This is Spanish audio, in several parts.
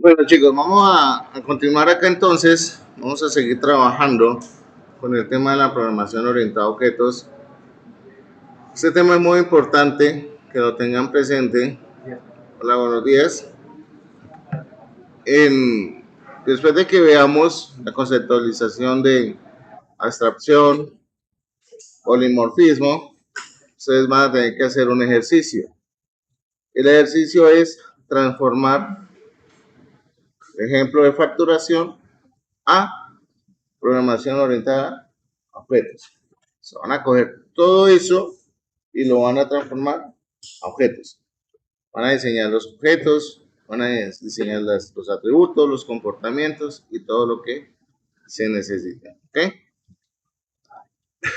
Bueno chicos, vamos a continuar acá entonces, vamos a seguir trabajando con el tema de la programación orientada a objetos. Este tema es muy importante, que lo tengan presente. Hola, buenos días. Después de que veamos la conceptualización de abstracción, polimorfismo, ustedes van a tener que hacer un ejercicio. El ejercicio es transformar el ejemplo de facturación a programación orientada a objetos. Se van a coger todo eso y lo van a transformar a objetos. Van a diseñar los objetos, van a diseñar los atributos, los comportamientos y todo lo que se necesita. ¿Ok?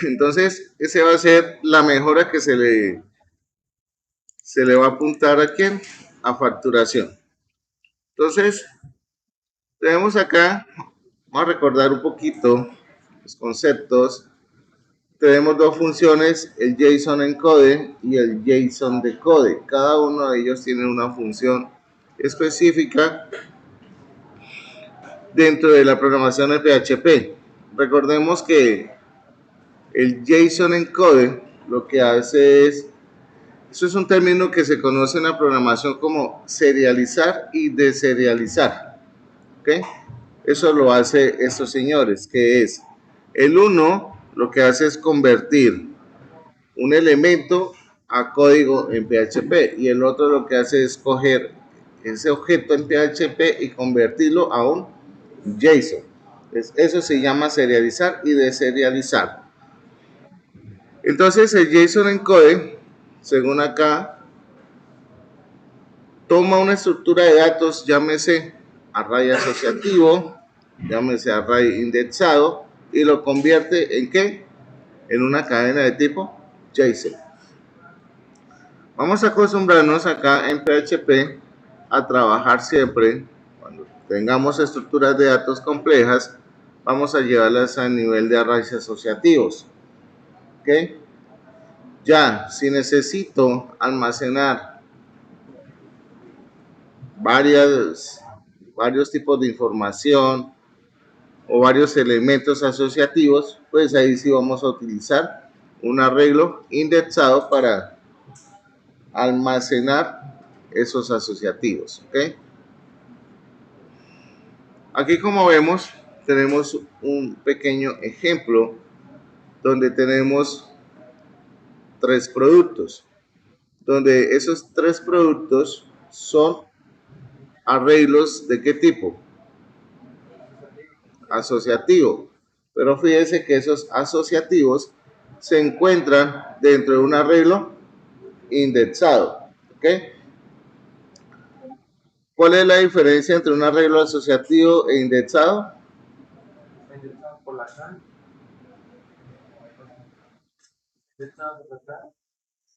Entonces, esa va a ser la mejora que se le va a apuntar a quién? A facturación. Entonces, tenemos acá, vamos a recordar un poquito los conceptos. Tenemos dos funciones, el JSON encode y el JSON decode. Cada uno de ellos tiene una función específica dentro de la programación de PHP. Recordemos que el JSON encode lo que hace es, eso es un término que se conoce en la programación como serializar y deserializar. ¿Okay? Eso lo hace estos señores, que es el 1 lo que hace es convertir un elemento a código en PHP y el otro lo que hace es coger ese objeto en PHP y convertirlo a un JSON. Eso se llama serializar y deserializar. Entonces el JSON encode, según acá, toma una estructura de datos, llámese array asociativo, llámese array indexado, y lo convierte en ¿qué? En una cadena de tipo JSON. Vamos a acostumbrarnos acá en PHP a trabajar siempre, cuando tengamos estructuras de datos complejas, vamos a llevarlas a nivel de arrays asociativos. ¿Ok? Ya, si necesito almacenar varios tipos de información o varios elementos asociativos, pues ahí sí vamos a utilizar un arreglo indexado para almacenar esos asociativos. ¿Ok? Aquí, como vemos, tenemos un pequeño ejemplo donde tenemos tres productos, donde esos tres productos son arreglos de qué tipo? Asociativo. Pero fíjense que esos asociativos se encuentran dentro de un arreglo indexado. ¿Ok? ¿Cuál es la diferencia entre un arreglo asociativo e indexado?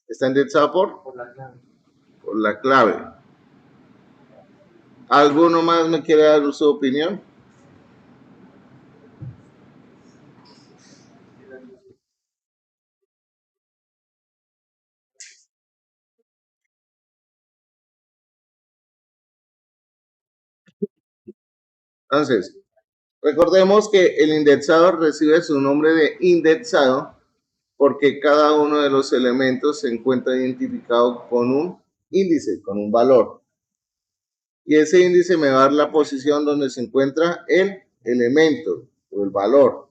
Está indexado por la clave. ¿Alguno más me quiere dar su opinión? Entonces, recordemos que el indexador recibe su nombre de indexado porque cada uno de los elementos se encuentra identificado con un índice, con un valor. Y ese índice me va a dar la posición donde se encuentra el elemento o el valor.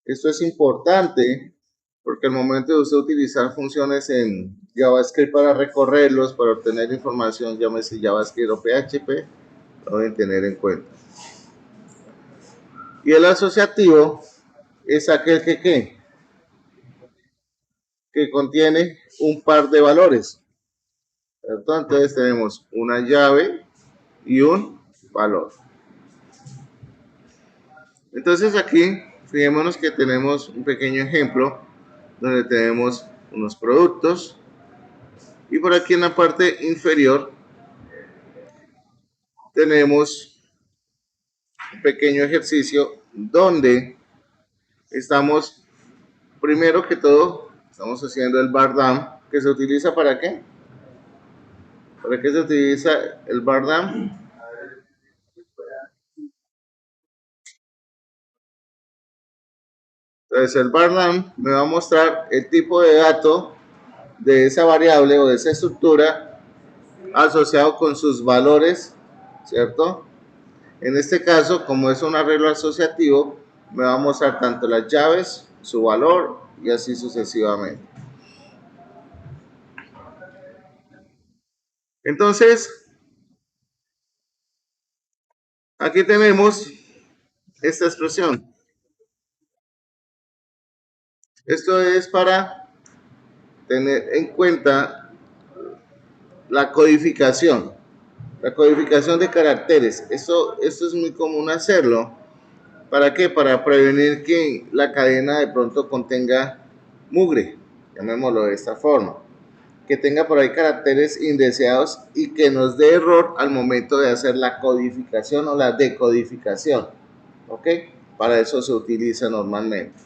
Esto es importante porque al momento de usted utilizar funciones en JavaScript para recorrerlos, para obtener información, llámese JavaScript o PHP, lo deben tener en cuenta. Y el asociativo es aquel que contiene un par de valores. Entonces tenemos una llave y un valor. Entonces aquí, fijémonos que tenemos un pequeño ejemplo donde tenemos unos productos y por aquí en la parte inferior tenemos un pequeño ejercicio donde estamos, primero que todo, estamos haciendo el bar down, que se utiliza ¿para qué? ¿Para qué se utiliza el bar down? Entonces el varnam me va a mostrar el tipo de dato de esa variable o de esa estructura asociado con sus valores, ¿cierto? En este caso, como es un arreglo asociativo, me va a mostrar tanto las llaves, su valor y así sucesivamente. Entonces, aquí tenemos esta expresión. Esto es para tener en cuenta la la codificación de caracteres. Esto es muy común hacerlo. ¿Para qué? Para prevenir que la cadena de pronto contenga mugre, llamémoslo de esta forma, que tenga por ahí caracteres indeseados y que nos dé error al momento de hacer la codificación o la decodificación. ¿Ok? Para eso se utiliza normalmente.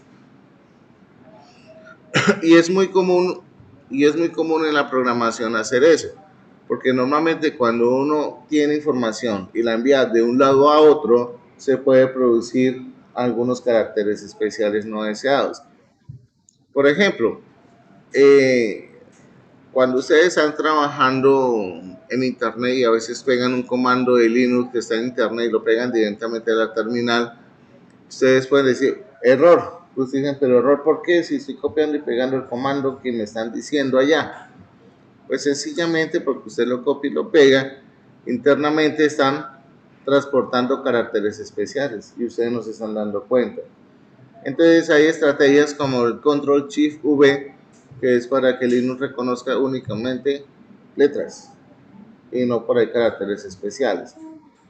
Y es muy común, y es muy común en la programación hacer eso, porque normalmente cuando uno tiene información y la envía de un lado a otro, se puede producir algunos caracteres especiales no deseados. Por ejemplo, eh, cuando ustedes están trabajando en internet y a veces pegan un comando de Linux que está en internet y lo pegan directamente a la terminal, ustedes pueden decir error. Ustedes dicen, pero error, ¿por qué? Si estoy copiando y pegando el comando que me están diciendo allá. Pues sencillamente porque usted lo copia y lo pega, internamente están transportando caracteres especiales y ustedes no se están dando cuenta. Entonces hay estrategias como el Control Shift V, que es para que Linux reconozca únicamente letras y no por ahí caracteres especiales.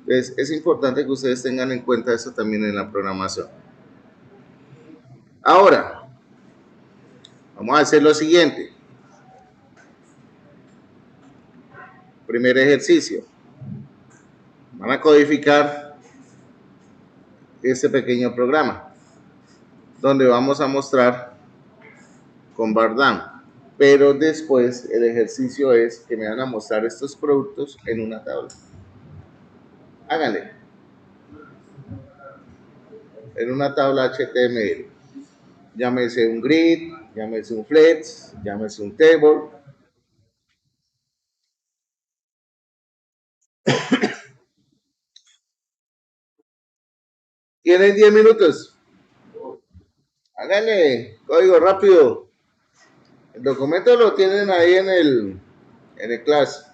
Entonces es importante que ustedes tengan en cuenta eso también en la programación. Ahora, vamos a hacer lo siguiente. Primer ejercicio. Van a codificar este pequeño programa, donde vamos a mostrar con Bardam. Pero después el ejercicio es que me van a mostrar estos productos en una tabla. Háganle. En una tabla HTML. Llámese un grid, llámese un flex, llámese un table. Tienen 10 minutos. Háganle. Código rápido. El documento lo tienen ahí en el class.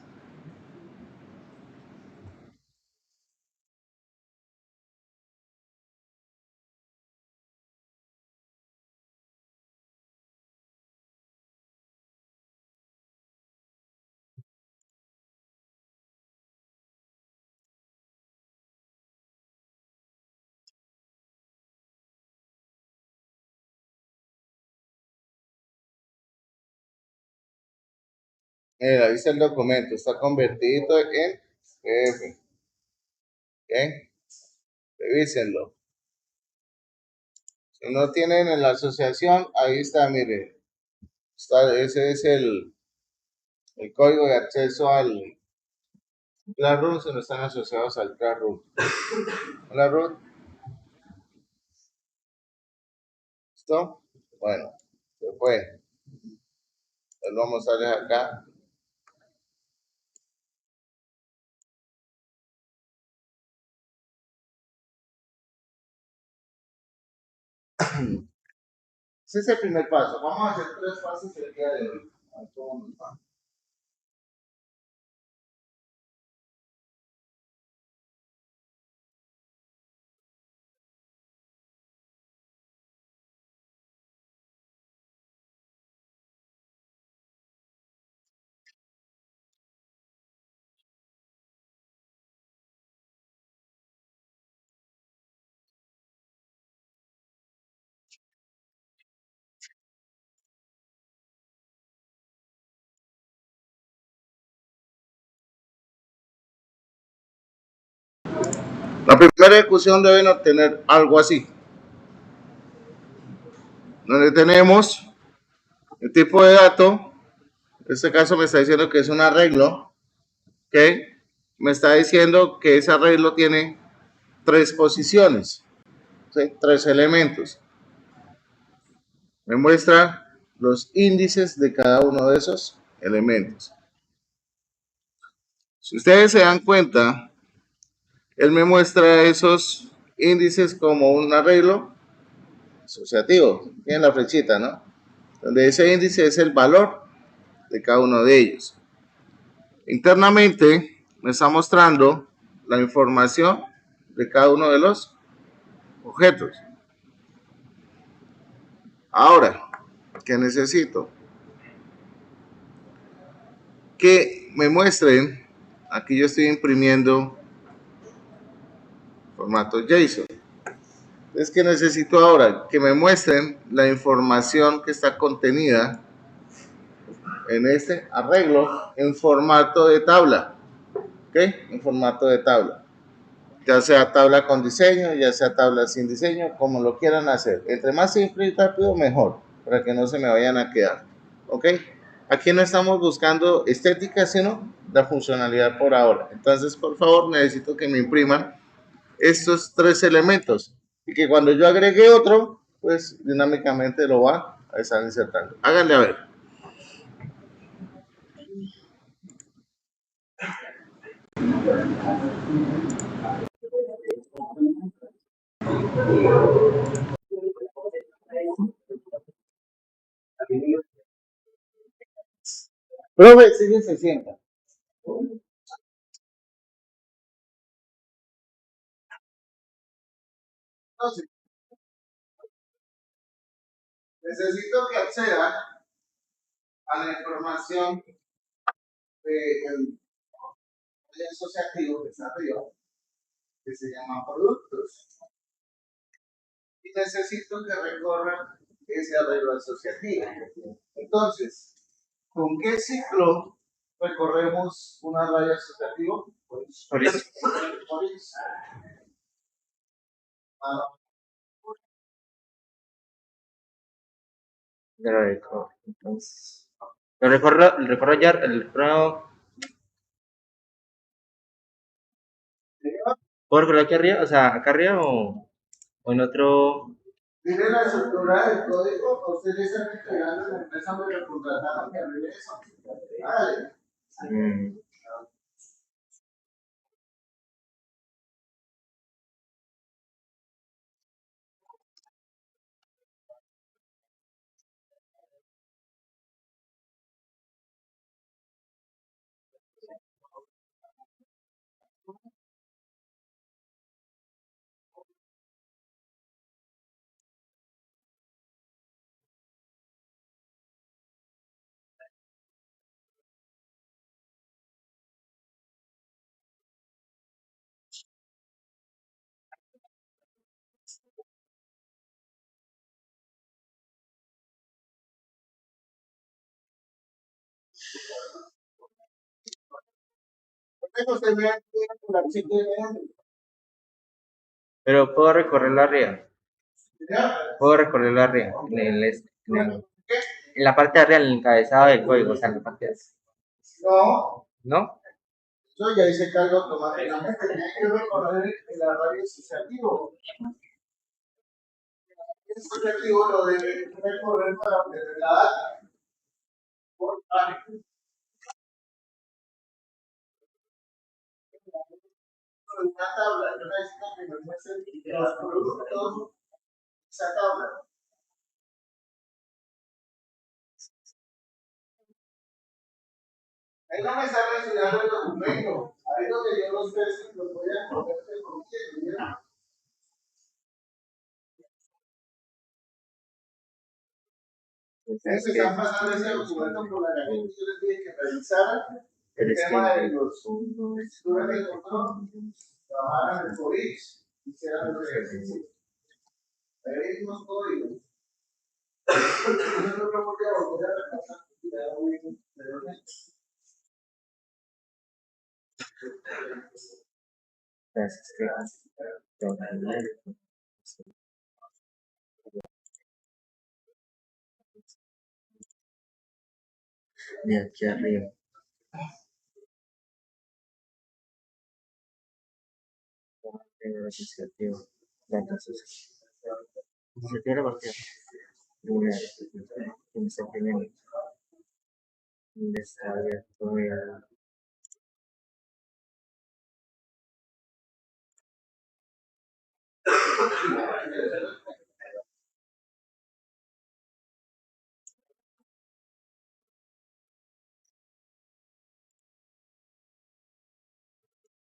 Ahí está el documento. Está convertido en PDF. ¿Ok? Revísenlo. Si no tienen en la asociación, ahí está, mire. Ese es el código de acceso al Classroom si no están asociados al Classroom. Hola, Ruth. ¿Listo? Bueno, se fue. Pues vamos a ver acá. Ese es el primer paso. Vamos a hacer 3 pasos el día de hoy. La primera ejecución deben obtener algo así, donde tenemos el tipo de dato. En este caso me está diciendo que es un arreglo, ¿ok? Me está diciendo que ese arreglo tiene 3 posiciones, ¿sí? 3 elementos. Me muestra los índices de cada uno de esos elementos. Si ustedes se dan cuenta, él me muestra esos índices como un arreglo asociativo. Tienen la flechita, ¿no? Donde ese índice es el valor de cada uno de ellos. Internamente me está mostrando la información de cada uno de los objetos. Ahora, ¿qué necesito? Que me muestren, aquí yo estoy imprimiendo formato JSON. Es que necesito ahora que me muestren la información que está contenida en este arreglo en formato de tabla. ¿Ok? En formato de tabla. Ya sea tabla con diseño, ya sea tabla sin diseño, como lo quieran hacer. Entre más simple y rápido, mejor, para que no se me vayan a quedar. ¿Ok? Aquí no estamos buscando estética, sino la funcionalidad por ahora. Entonces, por favor, necesito que me impriman estos tres elementos y que cuando yo agregue otro, pues dinámicamente lo va a estar insertando. Háganle a ver. Profe, sigue se sienta. Entonces, necesito que acceda a la información del asociativo que está arriba, que se llama productos. Y necesito que recorran ese arreglo asociativo. Entonces, ¿con qué ciclo recorremos un array asociativo? Por eso. Ah, Ya lo recorro. Entonces, lo recorro ya, ¿puedo recorrer aquí arriba? O sea, acá arriba o en otro. tiene la estructura del código, a usted le están entregando en la empresa donde lo contrataron que arregle eso. Vale. mm, Usted ve aquí en el archivo pero puedo recorrerlo arriba. ¿ya? Puedo recorrerlo arriba. En la parte de arriba, en el encabezado del código, o sea, en la parte de. No, ¿No? eso ya dice carga automáticamente. Tiene que recorrer el array asociativo. El asociativo lo debe recorrer para obtener la data. Por una tabla, yo necesito que me muestre los productos de esa tabla. Ahí no me está mencionando el documento. Ahí es donde yo los peces los voy a poner de contigo. Ustedes están pasando ese documento por la galería. Yo les dije que revisaran el tema de los estructuras de control, trabajaran en el CORIX, hicieran los ejercicios. Ahí hay unos códigos. Yo no lo voy a volver a repasar. De aquí arriba. Asociativo. Asociativo la partida. Una, que me está primero, donde está abierto el,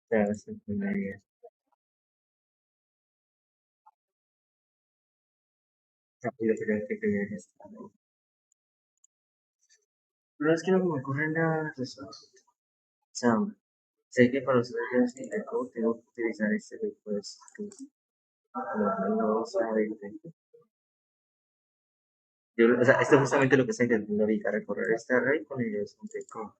claro, es el primer día. Rápido, pero que ver esta. Pero es que no me ocurre nada de eso. O sea, sé que para los estudiantes de Inteco tengo que utilizar este tipo de estudios. No sabe. Yo, o sea, esto es justamente lo que estoy intentando ahorita, recorrer esta red con ellos, Inteco.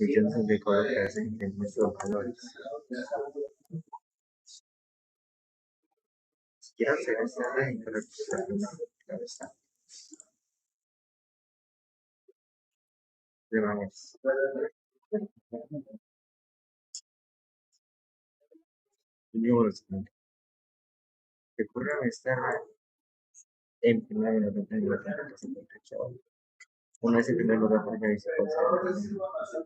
Y yo no sé de cómo que hacen en nuestros valores. Si quiero hacer esta red, pero claro está. De maneras. Y digo lo siguiente, recurre a esta red en primer lugar, en la que se encuentra chaval. Una vez en primer lugar, porque ahí se puede hacer.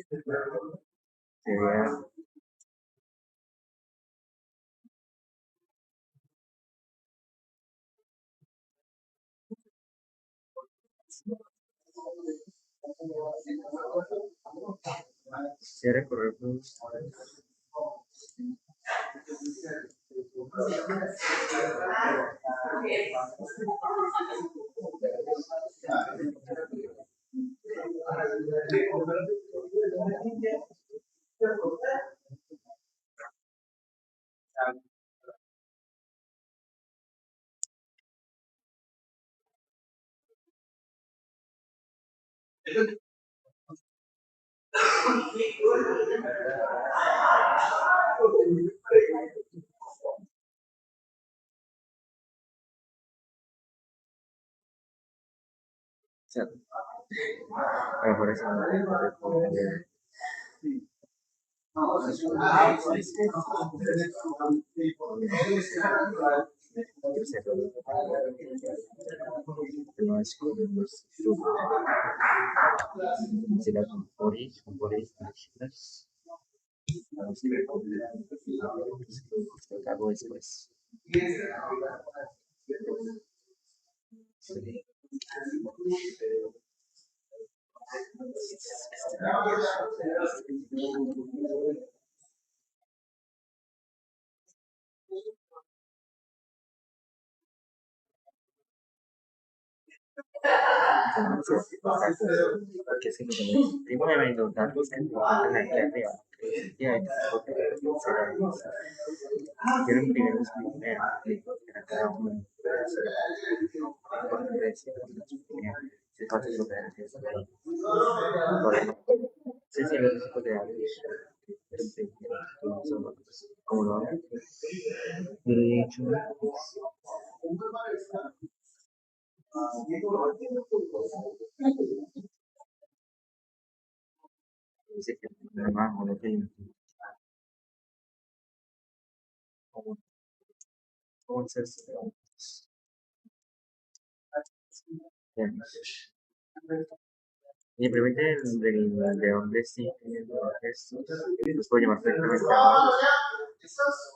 Sería, sería recorrer pues, o sea, a lo mejor eso no te recorrer. No es como si la con por ahí, vamos a ver lo que hago después. Sí. Porque si no, primero hay los datos que me faltan aquí arriba. Y ahí te puedo será eso. Quiero imprimir los primeros, para cada uno. Por precio, si falta su precio, por ejemplo. Sí, sí, los tipos de árboles. Como lo hago. Pero de hecho, dice que además, no tiene 11 años. Simplemente de dónde sí tienen estos, los puedo llamar perfectamente amados.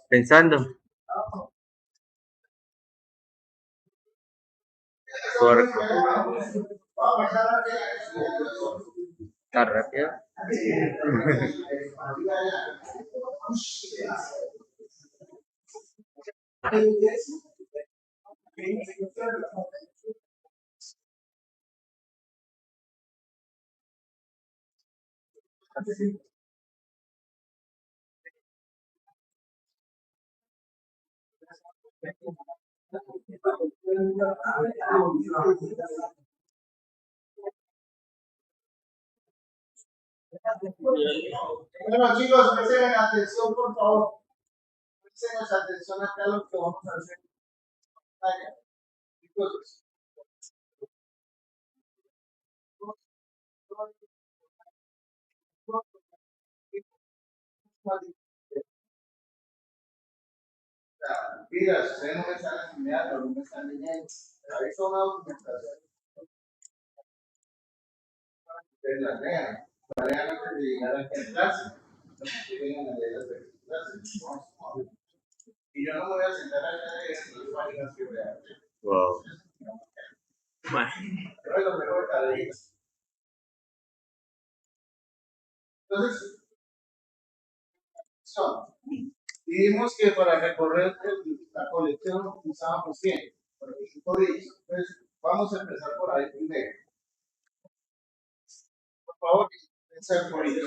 Pensando, correcto, tan rápido. Bueno, chicos, presten atención, por favor. Presten atención acá a lo que vamos a hacer. Chicos, mira, ustedes no me están enseñando, no me están leyendo. Ahí son una documentación. Ustedes la lean. La lean antes de llegar aquí a clase. No se vengan a leer las clases. Y yo no me voy a sentar allá a leer las páginas que vean. Wow. Pero es lo mejor cada día. Entonces, dijimos que para recorrer la colección usábamos 100, por ejemplo, entonces vamos a empezar por ahí primero. Por favor, pensar por ello.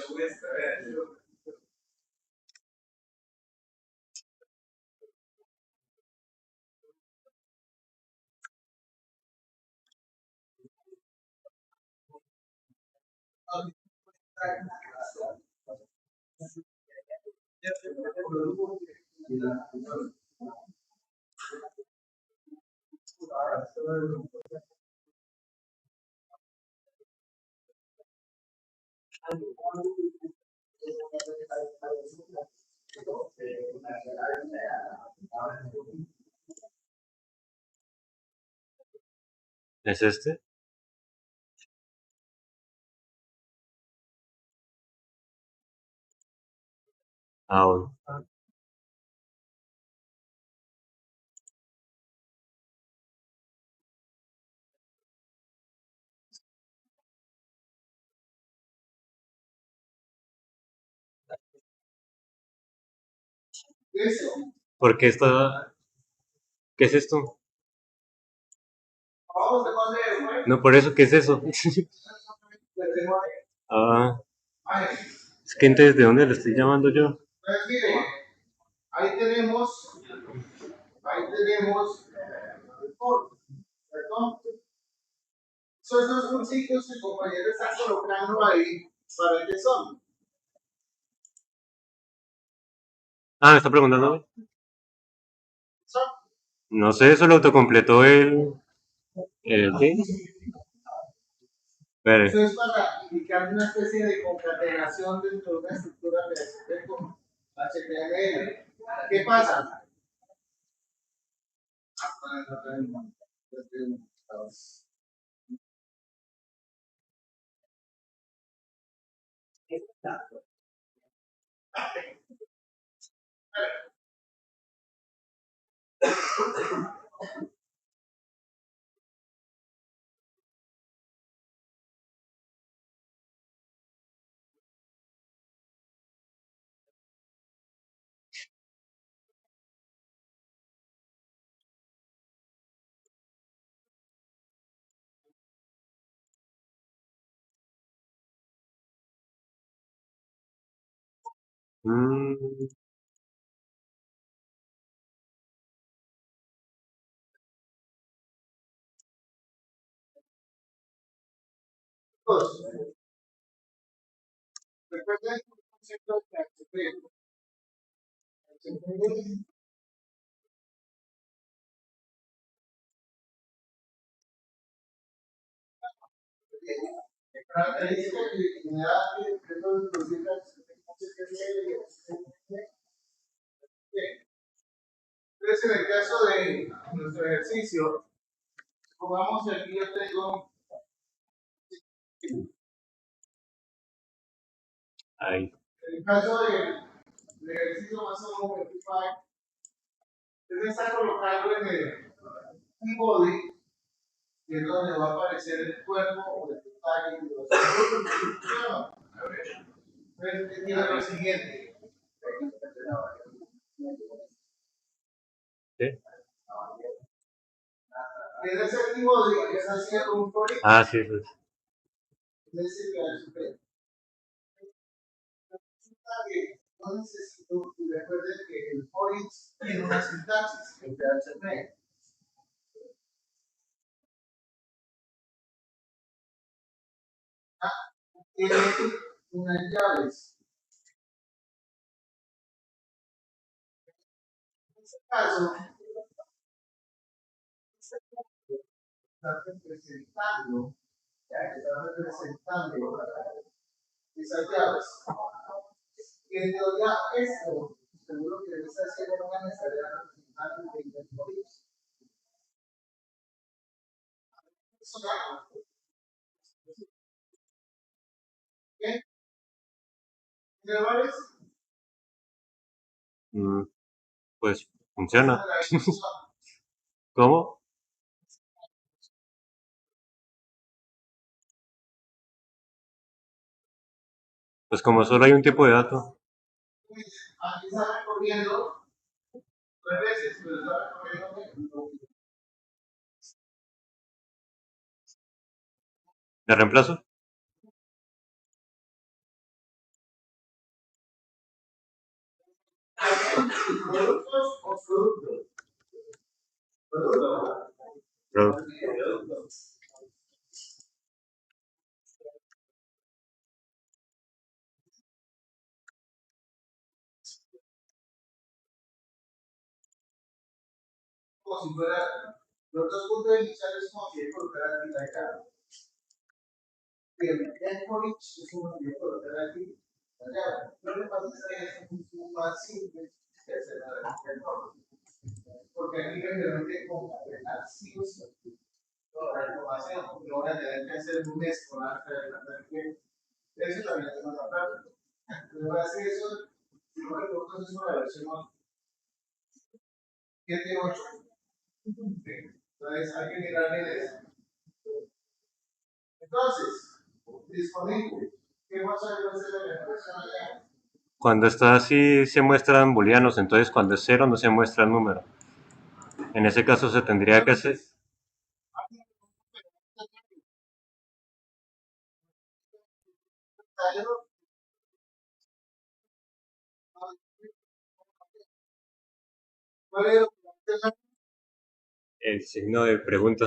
¿Es este? Ah, bueno. ¿Por qué está? ¿Qué es esto? No, por eso, ¿qué es eso? Ah, es que entonces, ¿de dónde le estoy llamando yo? Entonces, mire, ahí tenemos, ¿cierto? Esos dos cursitos que el compañero está colocando ahí, ¿para qué son? Ah, ¿me está preguntando? Son. No sé, eso lo autocompletó el ¿qué? Espere. Eso es para indicar una especie de concatenación dentro de una estructura de HTML. ¿Qué pasa? Mm, Recuerden el concepto de HTML. Característica que me da que los cositas entonces, en el caso de nuestro ejercicio, pongamos aquí yo tengo ahí. en el caso del ejercicio más o menos 25, usted está colocando en el body, que es donde va a aparecer el cuerpo o el detalle de los entonces, tiene lo siguiente. ¿Qué? En ese body que está haciendo un body, Ah, sí, eso es. es decir, no necesito que recuerden que el for each tiene una sintaxis, el PHP. Tiene unas llaves. En este caso, está representando, ya que está representando esas llaves. Y en teoría esto, seguro que debe estar haciendo una estaría representando el for each. Eso ya. ¿Qué? ¿Tiene errores? Pues funciona. ¿Cómo? Pues como solo hay un tipo de dato. Aquí está recorriendo tres veces, pero está recorriendo. ¿Me reemplazo? Productos o productos. Productos. Pero, Como si fuera los dos puntos iniciales como si colocar aquí la cara. El endpoint es como si colocar aquí la llave. Lo que pasa es que es un más simple, es el endpoint. Porque aquí realmente como archivos toda la información, no voy a tener que hacer un mes con la que eso también es más rápido. Entonces voy a hacer eso, si no me equivoco, es una versión 7.8. Entonces hay que mirar bien eso. Entonces, disponible. ¿Qué pasa con la versión allá? cuando está así se muestran booleanos, entonces cuando es cero no se muestra el número. En ese caso se tendría que hacer. ¿Cuál es El signo de pregunta.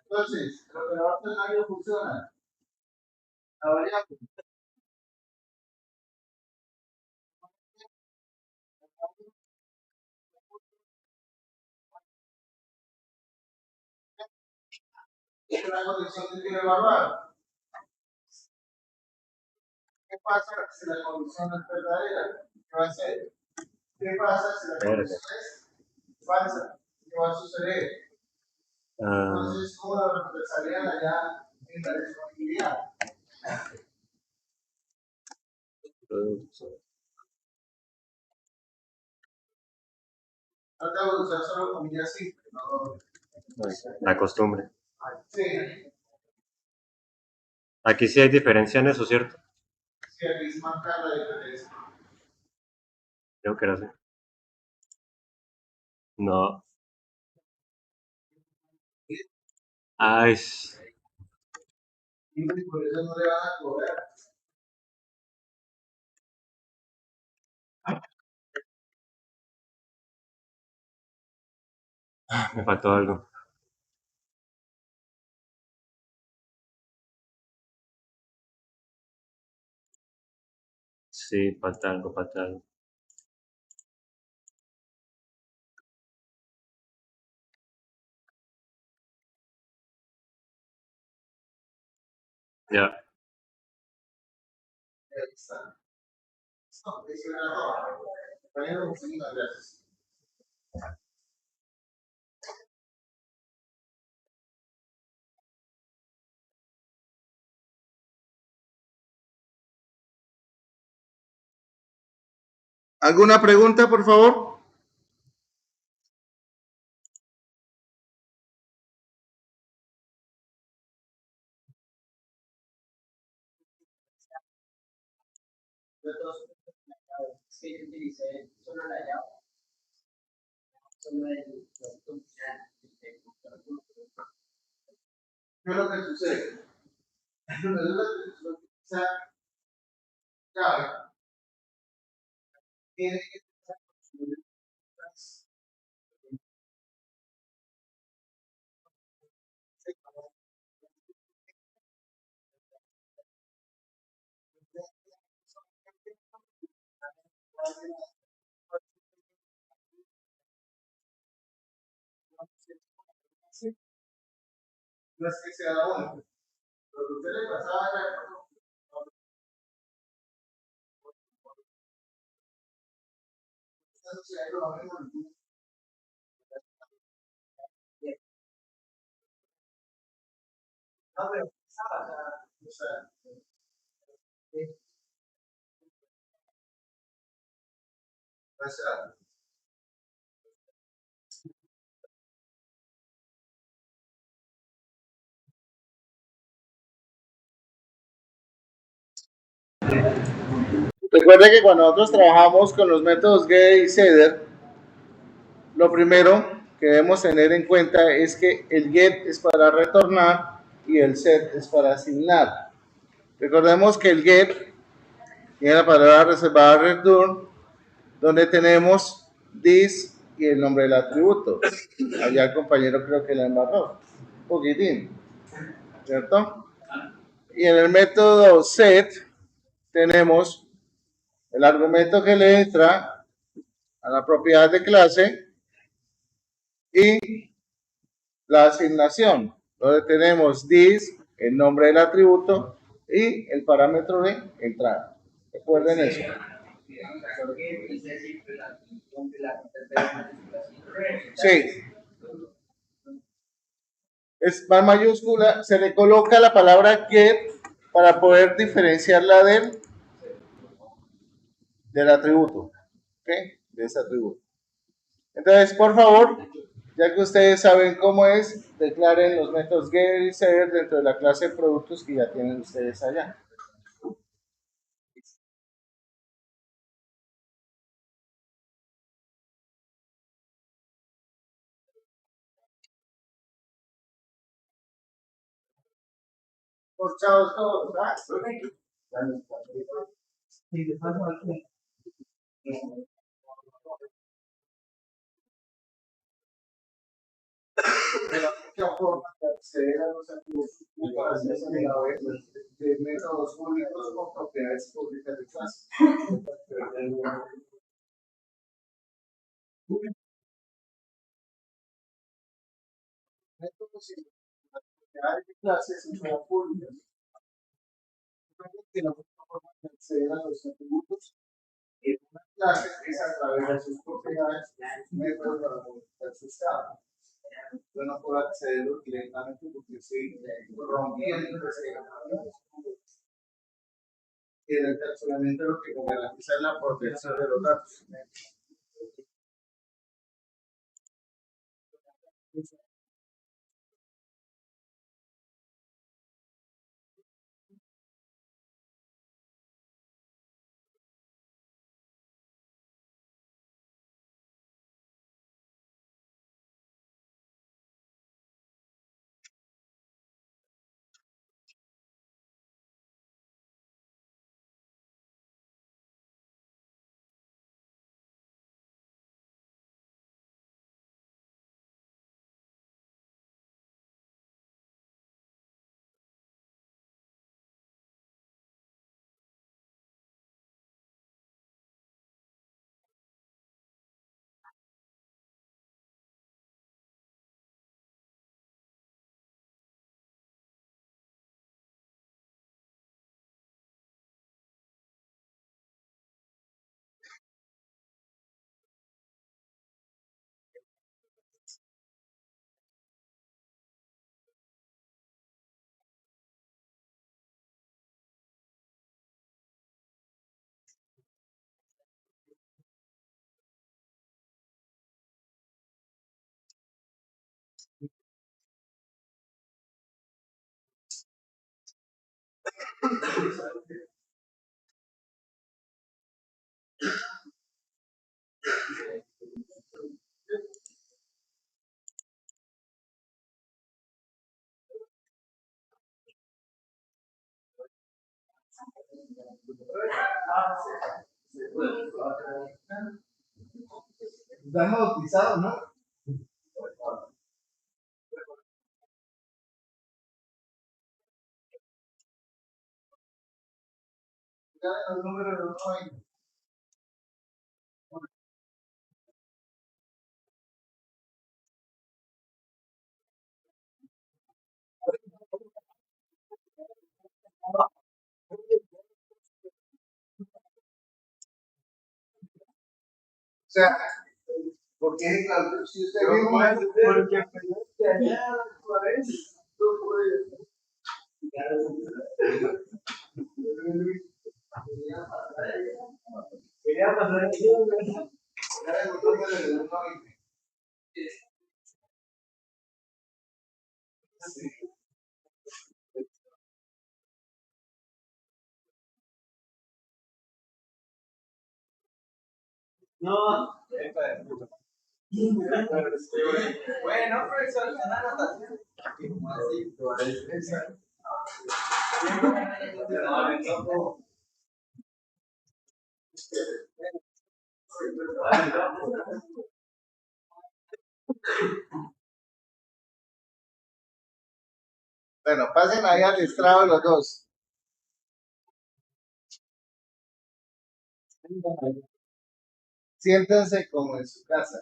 entonces, el operador ternario funciona. La variable. Es la condición que quiere evaluar. ¿Qué pasa si la condición no es verdadera? ¿Qué va a hacer? ¿Qué pasa si la condición es falsa? ¿Qué va a suceder? Entonces, ¿cómo lo represarían allá en la disponibilidad? No te voy a usar solo comillas simples, ¿no? La costumbre. Sí, Aquí sí hay diferencia en eso, ¿cierto? sí, aquí es marcar la diferencia. Creo que era así. No. Ah, Y por eso no le van a cobrar. me faltó algo. Sí, falta algo, falta algo. Ya. Ahí está. No, dice nada. Bueno, muchísimas gracias. ¿Alguna pregunta, por favor? Sí, yo utilicé solo la llave, solo el producto final. ¿Qué es lo que sucede? Resulta que se utiliza llave No es que sea uno. Lo que usted le pasaba era o sea, o sea, recuerde que cuando nosotros trabajamos con los métodos get y setter, lo primero que debemos tener en cuenta es que el get es para retornar y el set es para asignar. Recordemos que el get tiene la palabra reservada return, donde tenemos this y el nombre del atributo. Allá el compañero creo que la embarró un poquitín, ¿cierto? Y en el método set tenemos el argumento que le entra a la propiedad de clase y la asignación, donde tenemos this, el nombre del atributo y el parámetro de entrada. Recuerden eso. Sí, es más mayúscula, se le coloca la palabra get para poder diferenciarla del atributo, ¿ok? De ese atributo. Entonces, por favor, ya que ustedes saben cómo es, declaren los métodos get y setter dentro de la clase de productos que ya tienen ustedes allá. Corchados todos, ¿verdad? De la única forma de acceder a los atributos es a través de métodos públicos con propiedades públicas de clase. Métodos y propiedades de clases son públicas. Que la única forma de acceder a los atributos en una clase es a través de sus propiedades, métodos para modificar su estado. Yo no puedo acceder directamente porque estoy rompiendo y el encapsulamiento lo que garantiza es la protección de los datos. Están bautizados, ¿no? El número de los o sea, porque claro, si usted viene más porque quería pasar aquí, no. Bueno, profesor, una anotación. Bueno, pasen ahí al estrado los dos. Siéntense como en su casa.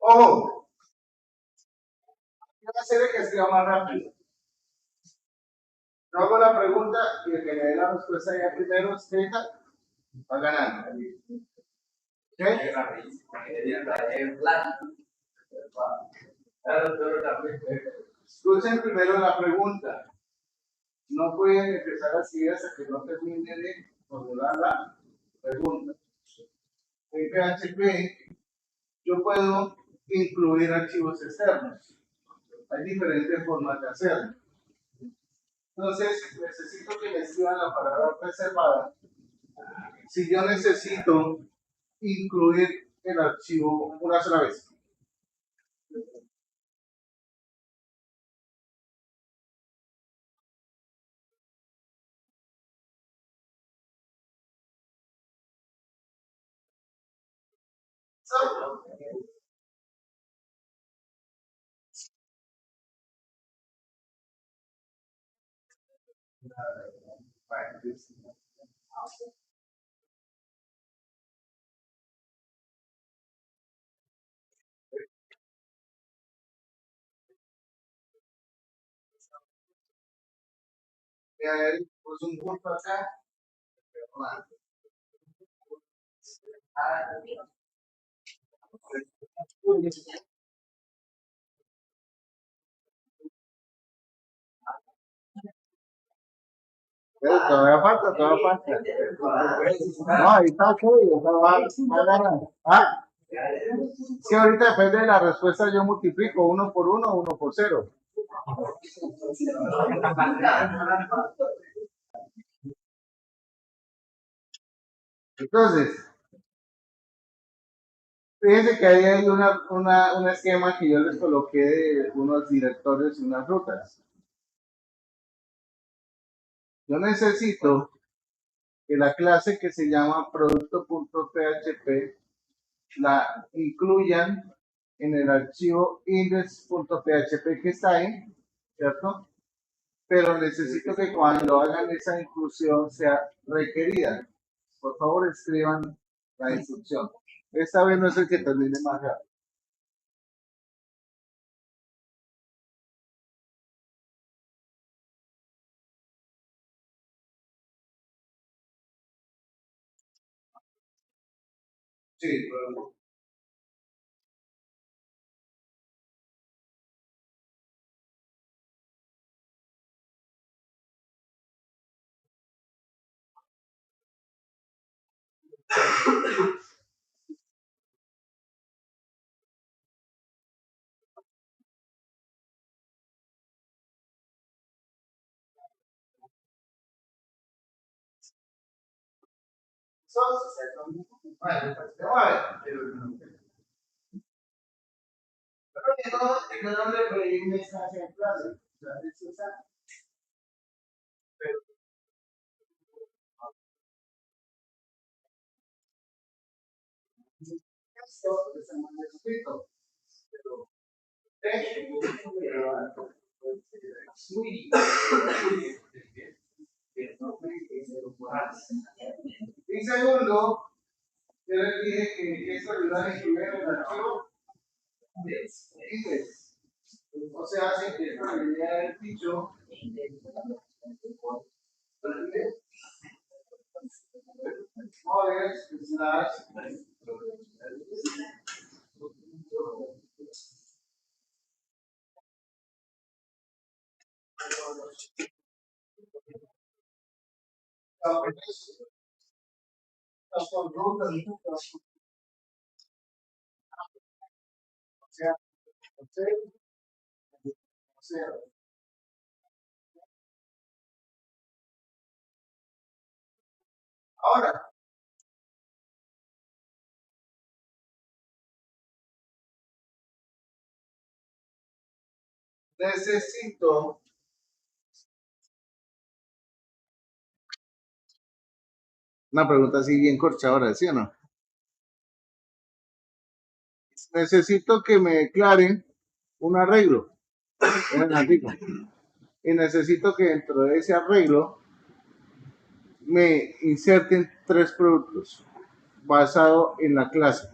¡Ojo! Yo voy a hacer el que escriba más rápido. Yo hago la pregunta y el que me dé la respuesta ya primero escrita va ganando. ¿Ok? Escuchen primero la pregunta. No pueden empezar así hasta que no termine de formular la pregunta. En PHP yo puedo incluir archivos externos. Hay diferentes formas de hacerlo. Entonces, necesito que me escriban la palabra preservada. Si yo necesito incluir el archivo una sola vez. Pues un punto acá. Todavía falta, todavía falta. No, ahí está ok, va a ganar. ¿Ah? Es que ahorita depende de la respuesta, yo multiplico 1 por 1, 1 por 0. Entonces, fíjense que ahí hay un esquema que yo les coloqué de unos directorios y unas rutas. Yo necesito que la clase que se llama producto.php la incluyan en el archivo index.php que está ahí, ¿cierto? pero necesito que cuando hagan esa inclusión sea requerida. Por favor, escriban la instrucción. Esta vez no es el que termine más rápido. Sí, pero bueno, pues te voy a ver. Pero yo no le pedí una instancia en clase. O sea, eso está. Pero esto está mal escrito. Pero y segundo, yo les dije que esto ayuda a escribir el archivo inglés. O sea, si que esta habilidad del dicho, models slash o sea, o sea, ahora necesito una pregunta así bien corchadora, ¿sí o no? Necesito que me declaren un arreglo en el artículo. Y necesito que dentro de ese arreglo me inserten tres productos basado en la clase.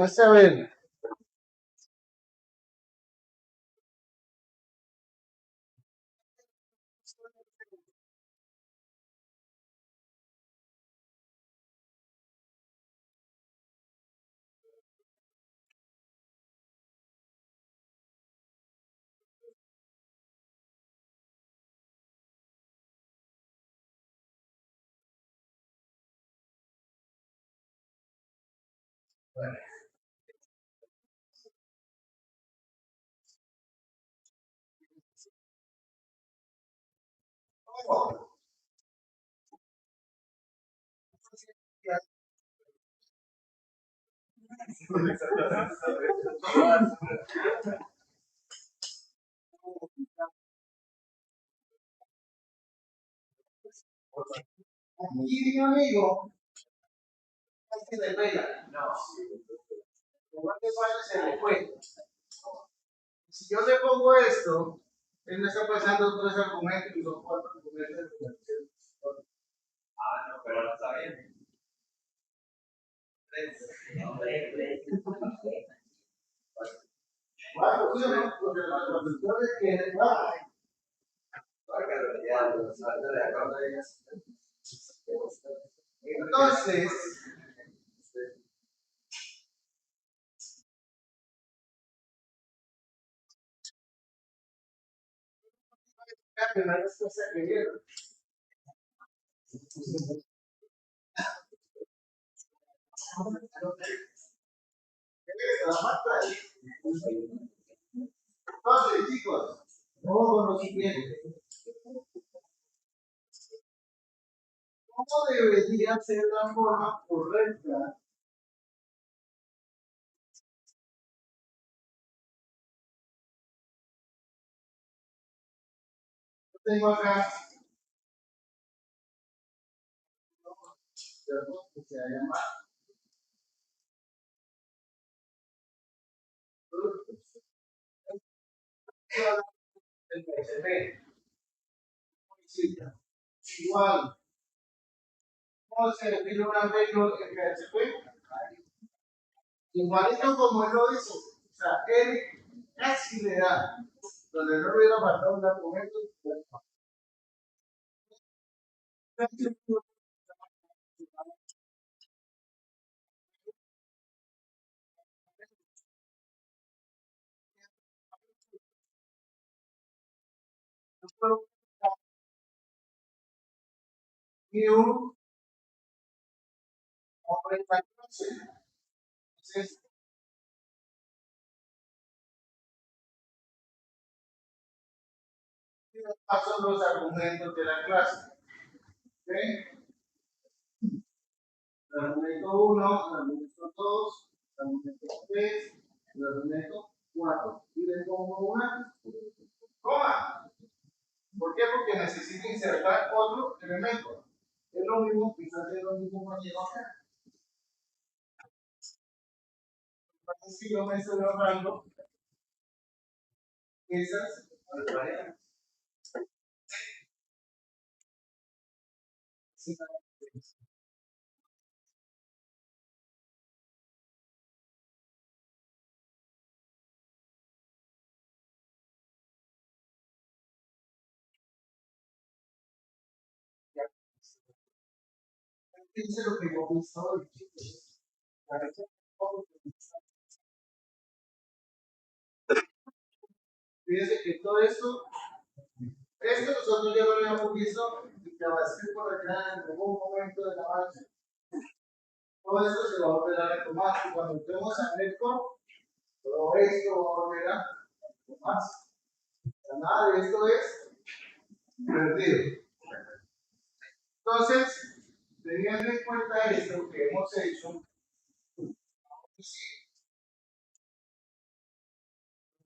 Seven. Y mi amigo, se le pega. Igual que pasa, se le fue. Si yo le pongo esto, él me está pasando tres argumentos y son cuatro argumentos. Cuatro, ¿sí o no? Porque la cuestión es que, entonces, la primera respuesta que dieron. Entonces, chicos, ojo lo siguiente. ¿Cómo debería ser la forma correcta? Yo tengo acá, que se llama productos. El PSP, igual, ¿cómo se define un arreglo en PHP? Igualito como él lo hizo. O sea, él casi le da. Donde no hubiera faltado un argumento. New operating system. Entonces, paso los argumentos de la clase. ¿Okay? El argumento 1, el argumento 2, el argumento 3, el argumento 4. Y le pongo una coma. ¿Por qué? Porque necesito insertar otro elemento. Es lo mismo, quizás es lo mismo que llevo acá. Si yo me estoy ahorrando esas variables. Fíjense lo que yo pensaba hoy, chicos. Fíjense que todo esto nosotros ya lo habíamos visto y que va a ser por acá en algún momento del avance. Todo esto se va a volver a retomar y cuando entremos a Netcore, todo esto va a volver a retomarse. Nada de esto es perdido. Entonces, teniendo en cuenta esto que hemos hecho,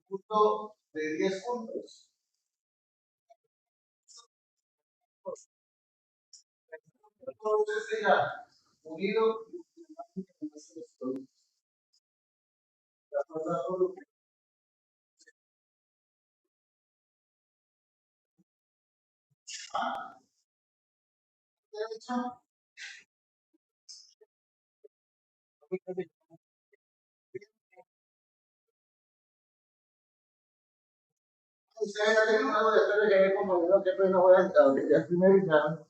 punto de 10 puntos. Entonces, será unido ustedes ya tienen algo de hacer que ver como yo, que pues no voy a estar, ya estoy meditando.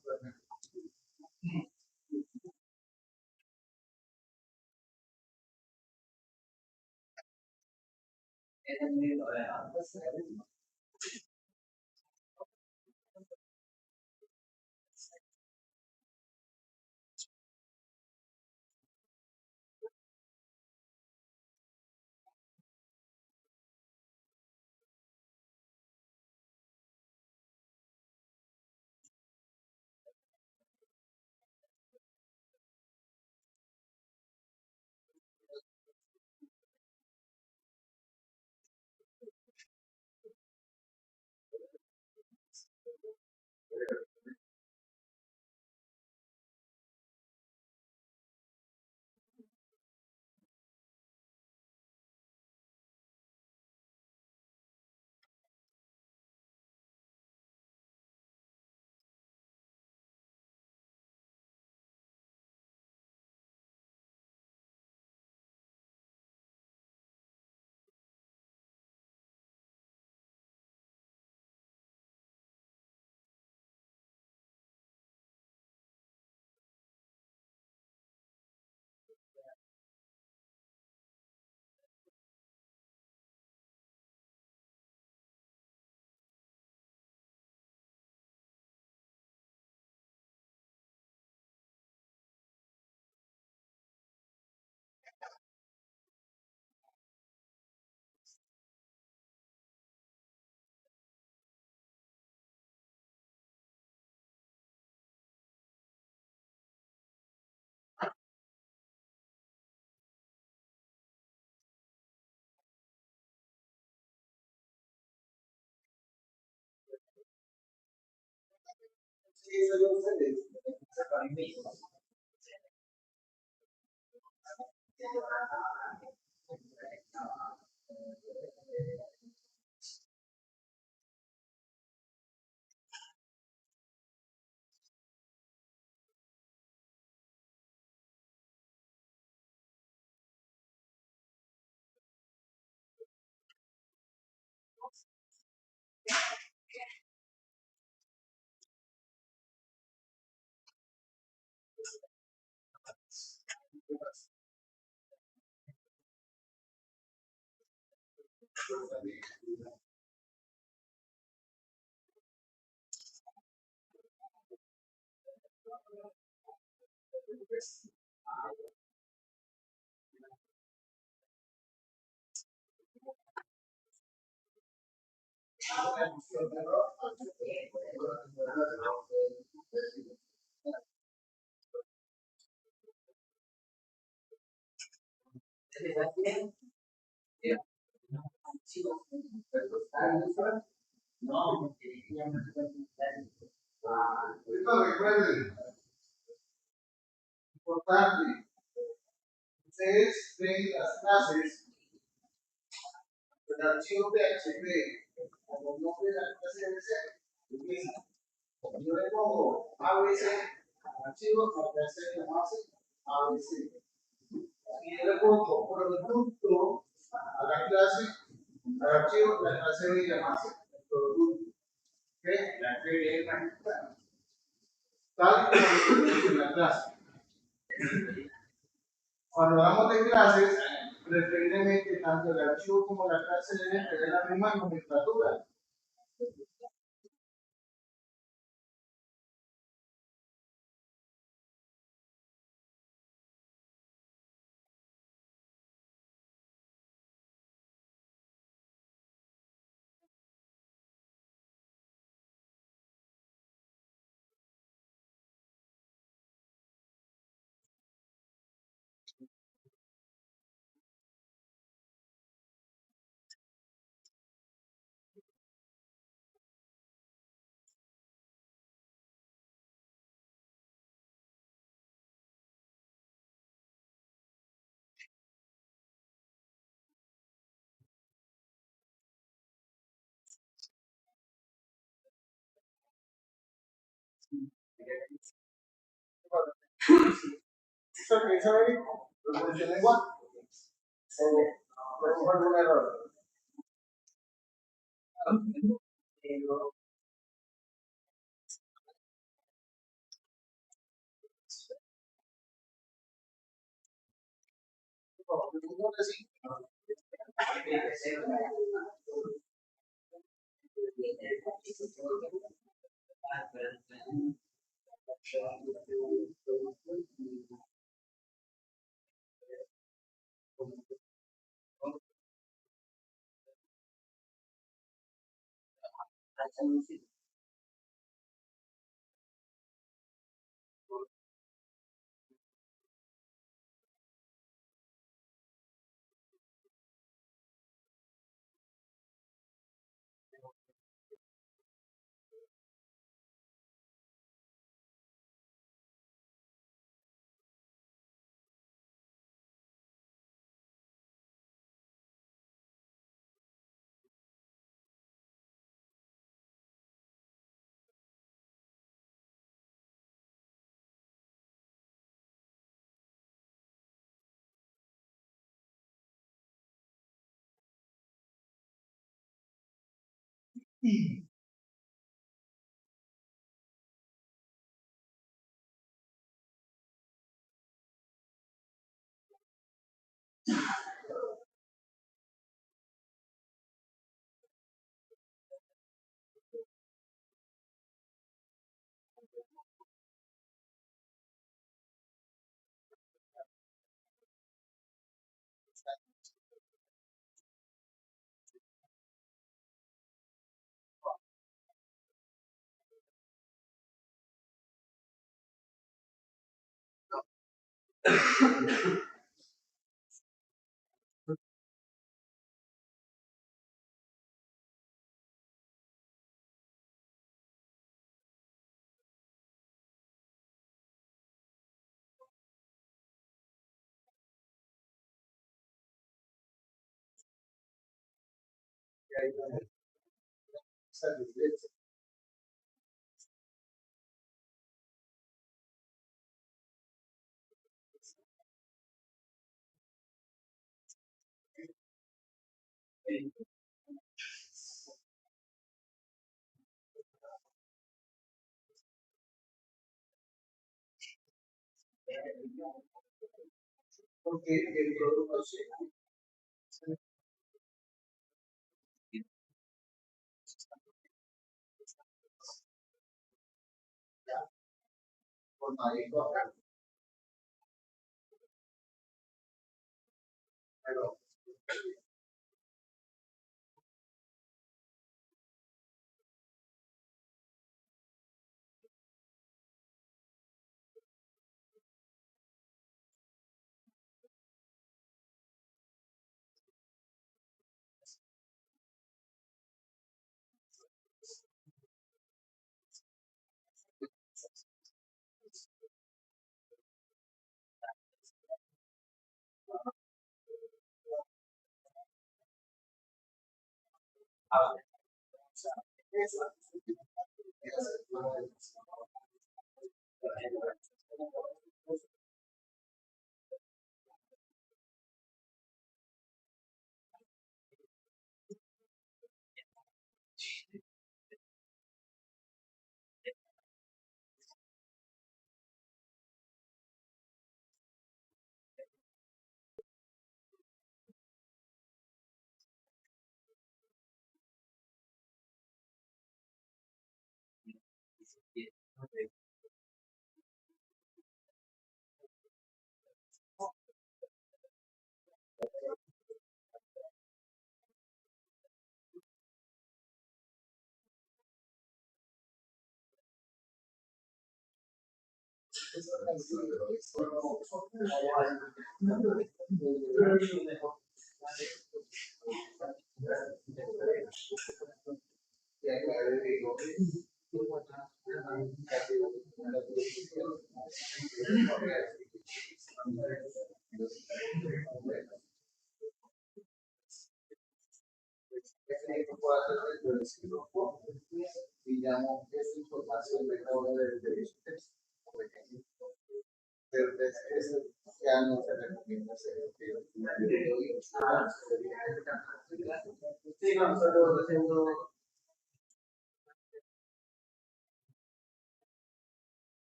Esto recuerden, importante, ustedes ven las clases del archivo PHP como nombre de la clase debe ser. Empieza. Yo le pongo ABC al archivo, la clase llamarse ABC. Y yo le pongo producto a la clase, al archivo, la clase debe llamarse producto. ¿Ok? La que viene tal como lo tenemos en la clase. Cuando hablamos de clases, preferiblemente tanto el archivo como la clase deben tener la misma nomenclatura. ¿Eso que hizo Eric? ¿Lo funciona igual? ¿O tengo algún error?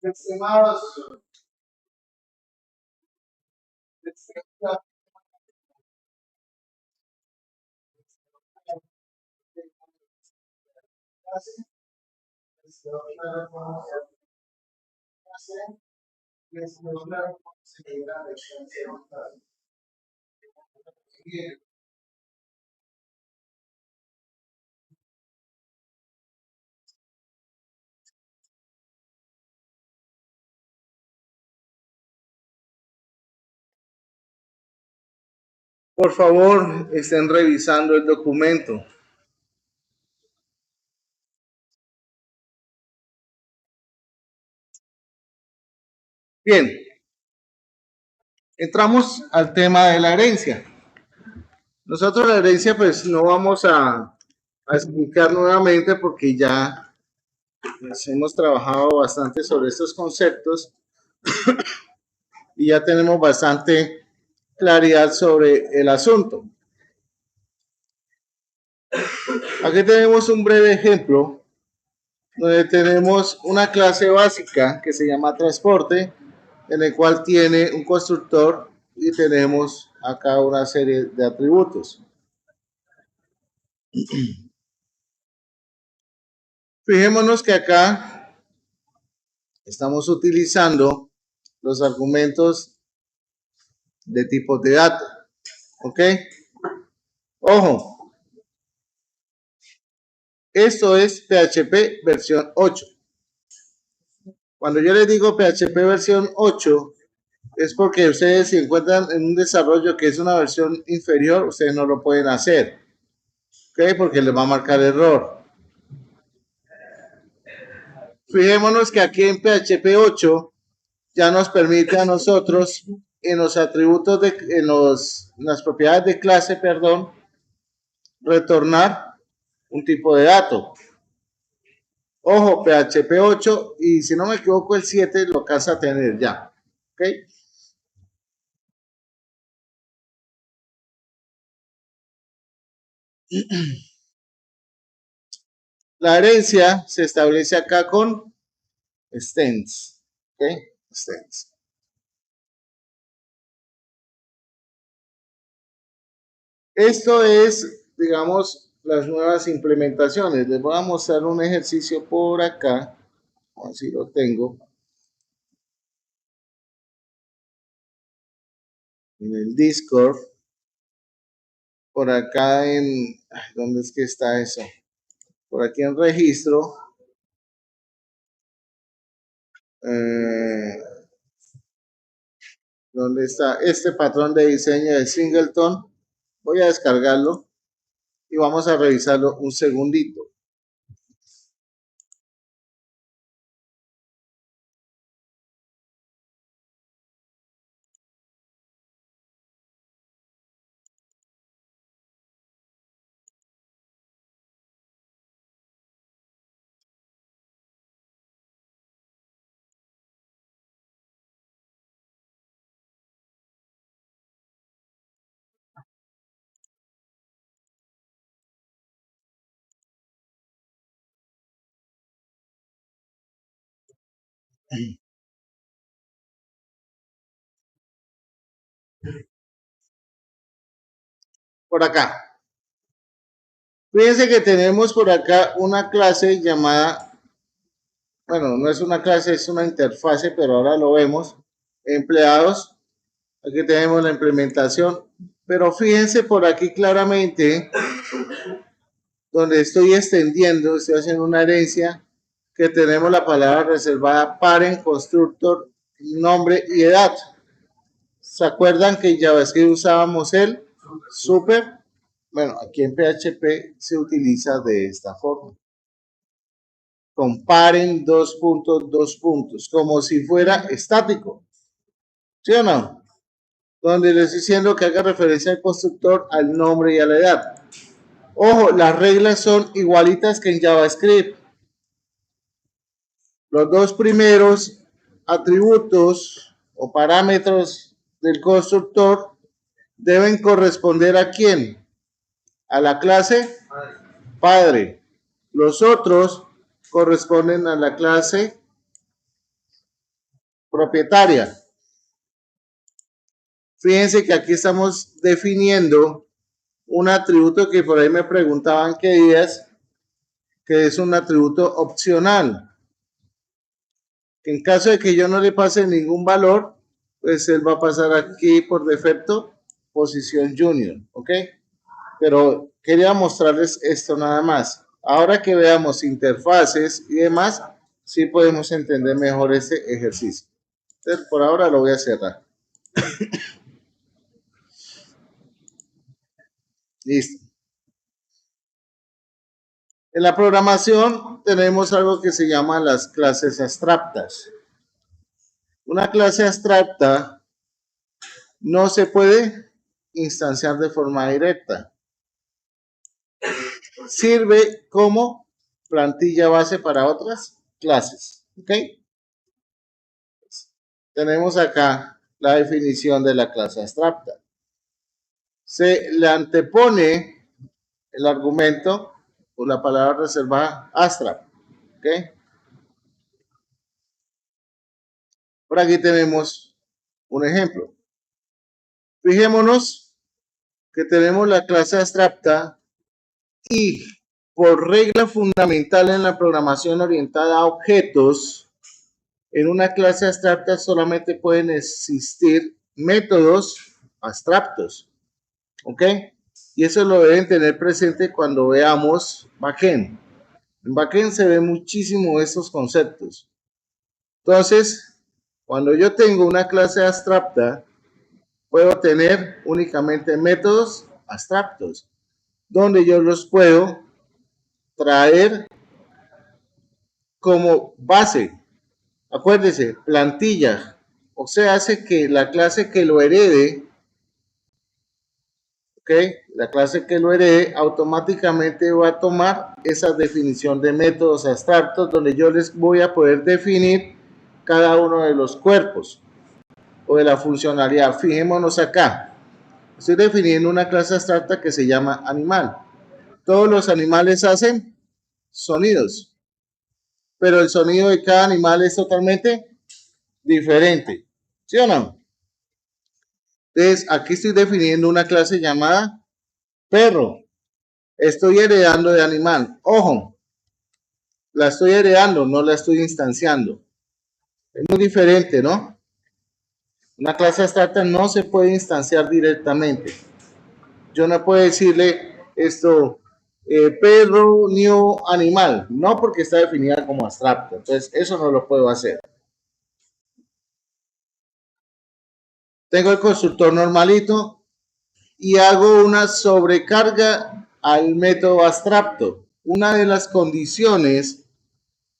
Estimados, por favor, estén revisando el documento. Bien, entramos al tema de la herencia. Nosotros la herencia pues no vamos a explicar nuevamente porque ya pues, hemos trabajado bastante sobre estos conceptos y ya tenemos bastante claridad sobre el asunto. Aquí tenemos un breve ejemplo donde tenemos una clase básica que se llama transporte, en el cual tiene un constructor y tenemos acá una serie de atributos. Fijémonos que acá estamos utilizando los argumentos de tipo de datos. ¿Ok? Ojo, esto es PHP versión 8. Cuando yo les digo PHP versión 8, es porque ustedes se encuentran en un desarrollo que es una versión inferior, ustedes no lo pueden hacer. ¿Ok? Porque les va a marcar error. Fijémonos que aquí en PHP 8 ya nos permite a nosotros en los atributos en las propiedades de clase, perdón, retornar un tipo de dato. Ojo, PHP 8 y si no me equivoco el 7 lo alcanza a tener ya. ¿Ok? La herencia se establece acá con extends. ¿Ok? Extends. Esto es, digamos, las nuevas implementaciones. Les voy a mostrar un ejercicio por acá. Así lo tengo. En el Discord. Por acá en... ¿Dónde es que está eso? Por aquí en registro. ¿Dónde está este patrón de diseño de Singleton? Voy a descargarlo y vamos a revisarlo un segundito. Por acá. Fíjense que tenemos por acá una clase llamada, bueno, no es una clase, es una interfase, pero ahora lo vemos. Empleados. Aquí tenemos la implementación. Pero fíjense por aquí claramente, donde estoy extendiendo, estoy haciendo una herencia, que tenemos la palabra reservada parent, constructor, nombre y edad. ¿Se acuerdan que en JavaScript usábamos el super? Bueno, aquí en PHP se utiliza de esta forma. Comparen dos puntos, como si fuera estático. ¿Sí o no? Donde les estoy diciendo que haga referencia al constructor, al nombre y a la edad. Ojo, las reglas son igualitas que en JavaScript. Los dos primeros atributos o parámetros del constructor deben corresponder a quién? A la clase padre. Los otros corresponden a la clase propietaria. Fíjense que aquí estamos definiendo un atributo que por ahí me preguntaban qué días, que es un atributo opcional. En caso de que yo no le pase ningún valor, pues él va a pasar aquí por defecto posición junior, ¿ok? Pero quería mostrarles esto nada más. Ahora que veamos interfaces y demás, sí podemos entender mejor este ejercicio. Entonces, por ahora lo voy a cerrar. Listo. En la programación tenemos algo que se llama las clases abstractas. Una clase abstracta no se puede instanciar de forma directa. Sirve como plantilla base para otras clases. ¿Ok? Tenemos acá la definición de la clase abstracta. Se le antepone el argumento o la palabra reservada abstract. ¿Ok? Por aquí tenemos un ejemplo. Fijémonos que tenemos la clase abstracta y por regla fundamental en la programación orientada a objetos, en una clase abstracta solamente pueden existir métodos abstractos. ¿Ok? Y eso lo deben tener presente cuando veamos backend. En backend se ven muchísimo estos conceptos. Entonces, cuando yo tengo una clase abstracta, puedo tener únicamente métodos abstractos, donde yo los puedo traer como base. Acuérdese, plantilla. O sea, hace que la clase que lo herede, ¿ok? La clase que lo herede automáticamente va a tomar esa definición de métodos abstractos donde yo les voy a poder definir cada uno de los cuerpos o de la funcionalidad. Fijémonos acá. Estoy definiendo una clase abstracta que se llama animal. Todos los animales hacen sonidos, pero el sonido de cada animal es totalmente diferente. ¿Sí o no? Entonces, aquí estoy definiendo una clase llamada perro. Estoy heredando de animal. Ojo, la estoy heredando, no la estoy instanciando. Es muy diferente, ¿no? Una clase abstracta no se puede instanciar directamente. Yo no puedo decirle esto, perro, new, animal. No, porque está definida como abstracto. Entonces, eso no lo puedo hacer. Tengo el constructor normalito y hago una sobrecarga al método abstracto. Una de las condiciones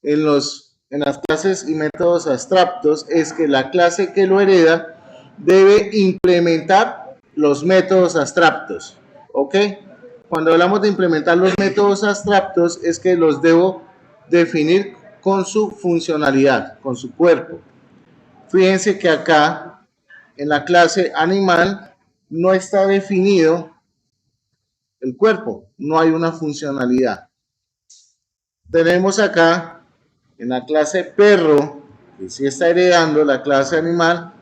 en las clases y métodos abstractos es que la clase que lo hereda debe implementar los métodos abstractos. ¿Ok? Cuando hablamos de implementar los métodos abstractos es que los debo definir con su funcionalidad, con su cuerpo. Fíjense que acá en la clase animal no está definido el cuerpo, no hay una funcionalidad. Tenemos acá en la clase perro, que sí está heredando la clase animal,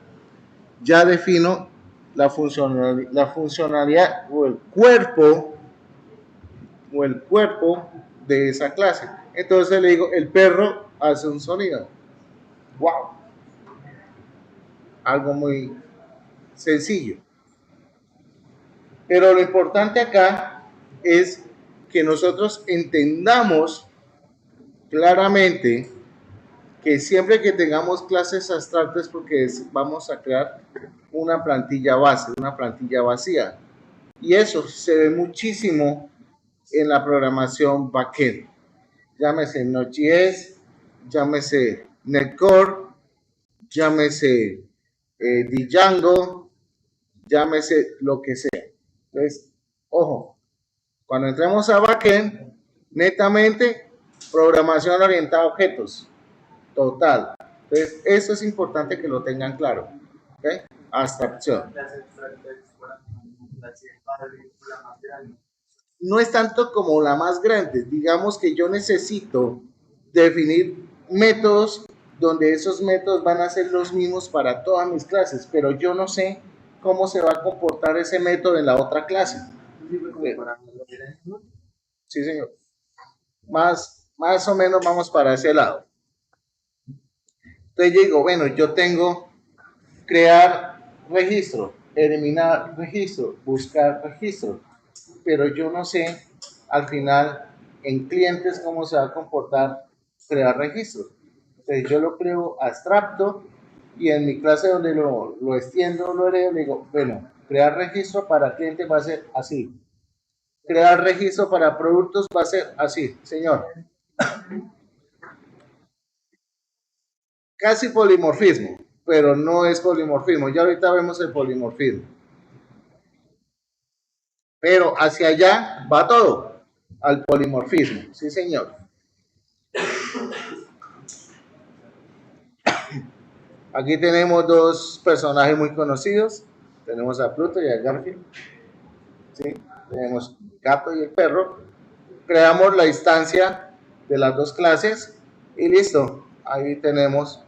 ya defino la funcionalidad o el cuerpo de esa clase. Entonces le digo, el perro hace un sonido. ¡Wow! Algo muy sencillo. Pero lo importante acá es que nosotros entendamos claramente que siempre que tengamos clases abstractas, porque vamos a crear una plantilla base, una plantilla vacía. Y eso se ve muchísimo en la programación backend. Llámese Node.js, llámese Netcore, llámese Django, llámese lo que sea. Entonces, ojo, cuando entremos a backend, netamente programación orientada a objetos. Total. Entonces, eso es importante que lo tengan claro. ¿Ok? Abstracción. No es tanto como la más grande. Digamos que yo necesito definir métodos donde esos métodos van a ser los mismos para todas mis clases, pero yo no sé cómo se va a comportar ese método en la otra clase. Sí, señor. Más o menos vamos para ese lado. Entonces yo digo, bueno, yo tengo crear registro, eliminar registro, buscar registro, pero yo no sé al final en clientes cómo se va a comportar crear registro. Entonces yo lo creo abstracto y en mi clase donde lo extiendo, lo heredo, le digo, bueno, crear registro para clientes va a ser así. Crear registro para productos va a ser así, señor. Casi polimorfismo, pero no es polimorfismo. Ya ahorita vemos el polimorfismo. Pero hacia allá va todo, al polimorfismo, sí señor. Aquí tenemos dos personajes muy conocidos, tenemos a Pluto y a Garfield, ¿sí? Tenemos gato y el perro, creamos la instancia de las dos clases y listo, ahí tenemos.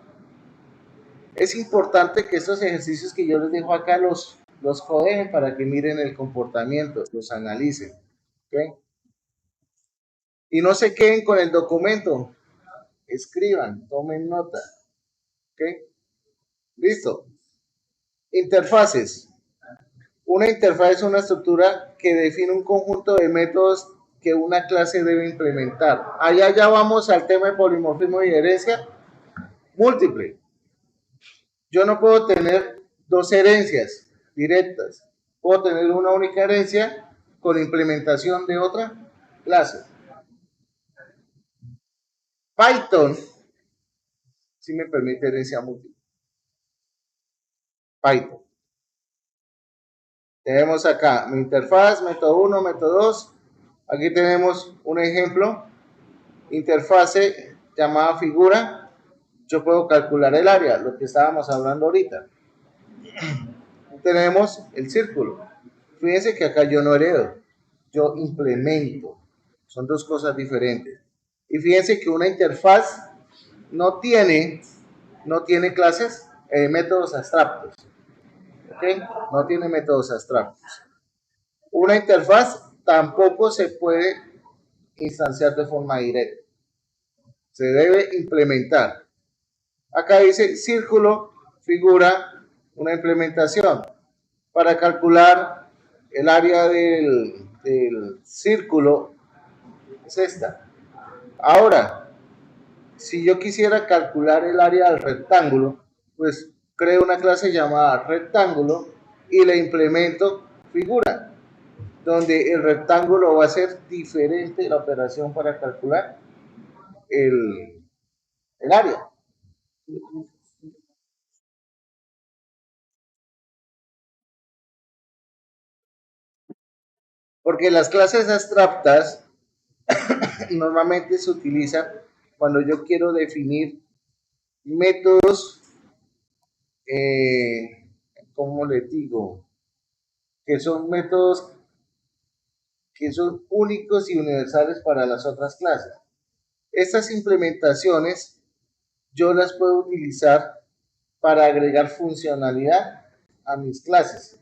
Es importante que estos ejercicios que yo les dejo acá los codejen para que miren el comportamiento, los analicen, ¿ok? Y no se queden con el documento, escriban, tomen nota, ¿ok? Listo. Interfaces. Una interfaz es una estructura que define un conjunto de métodos que una clase debe implementar. Allá ya vamos al tema de polimorfismo y herencia múltiple. Yo no puedo tener dos herencias directas. Puedo tener una única herencia con implementación de otra clase. Python sí me permite herencia múltiple. Python. Tenemos acá mi interfaz, método 1, método 2. Aquí tenemos un ejemplo, interfase llamada figura. Yo puedo calcular el área, lo que estábamos hablando ahorita. Tenemos el círculo. Fíjense que acá yo no heredo, yo implemento. Son dos cosas diferentes. Y fíjense que una interfaz no tiene, no tiene clases, métodos abstractos. ¿Okay? No tiene métodos abstractos. Una interfaz tampoco se puede instanciar de forma directa. Se debe implementar. Acá dice círculo, figura, una implementación. Para calcular el área del círculo es esta. Ahora, si yo quisiera calcular el área del rectángulo, pues creo una clase llamada rectángulo y le implemento figura, donde el rectángulo va a ser diferente la operación para calcular el área. Porque las clases abstractas normalmente se utilizan cuando yo quiero definir métodos, eh, ¿cómo les digo? Que son métodos que son únicos y universales para las otras clases. Estas implementaciones yo las puedo utilizar para agregar funcionalidad a mis clases.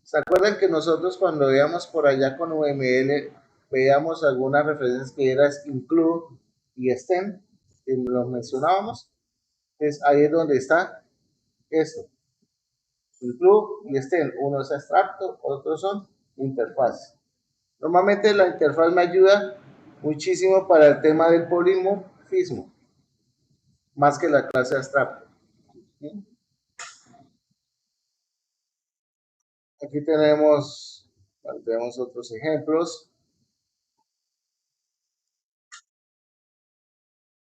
¿Se acuerdan que nosotros cuando veíamos por allá con UML, veíamos algunas referencias que eran include y extend, que los mencionábamos? Entonces ahí es donde está esto. Include y extend. Uno es abstracto, otros son interfaces. Normalmente la interfaz me ayuda muchísimo para el tema del polimorfismo, más que la clase abstracta. Aquí tenemos otros ejemplos.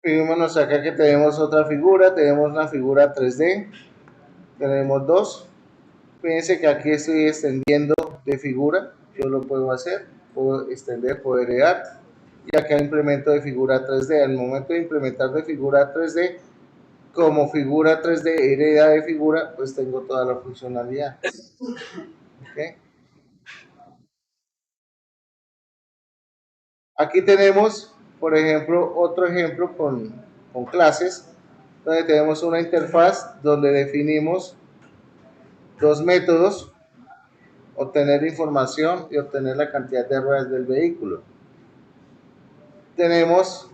Fijémonos acá que tenemos otra figura, tenemos una figura 3D, tenemos dos. Fíjense que aquí estoy extendiendo de figura, yo lo puedo hacer, puedo extender, puedo heredar. Y acá implemento de figura 3D. Al momento de implementar de figura 3D, como figura 3D hereda de figura, pues tengo toda la funcionalidad. ¿Okay? Aquí tenemos, por ejemplo, otro ejemplo con clases, donde tenemos una interfaz donde definimos dos métodos: obtener información y obtener la cantidad de ruedas del vehículo. Tenemos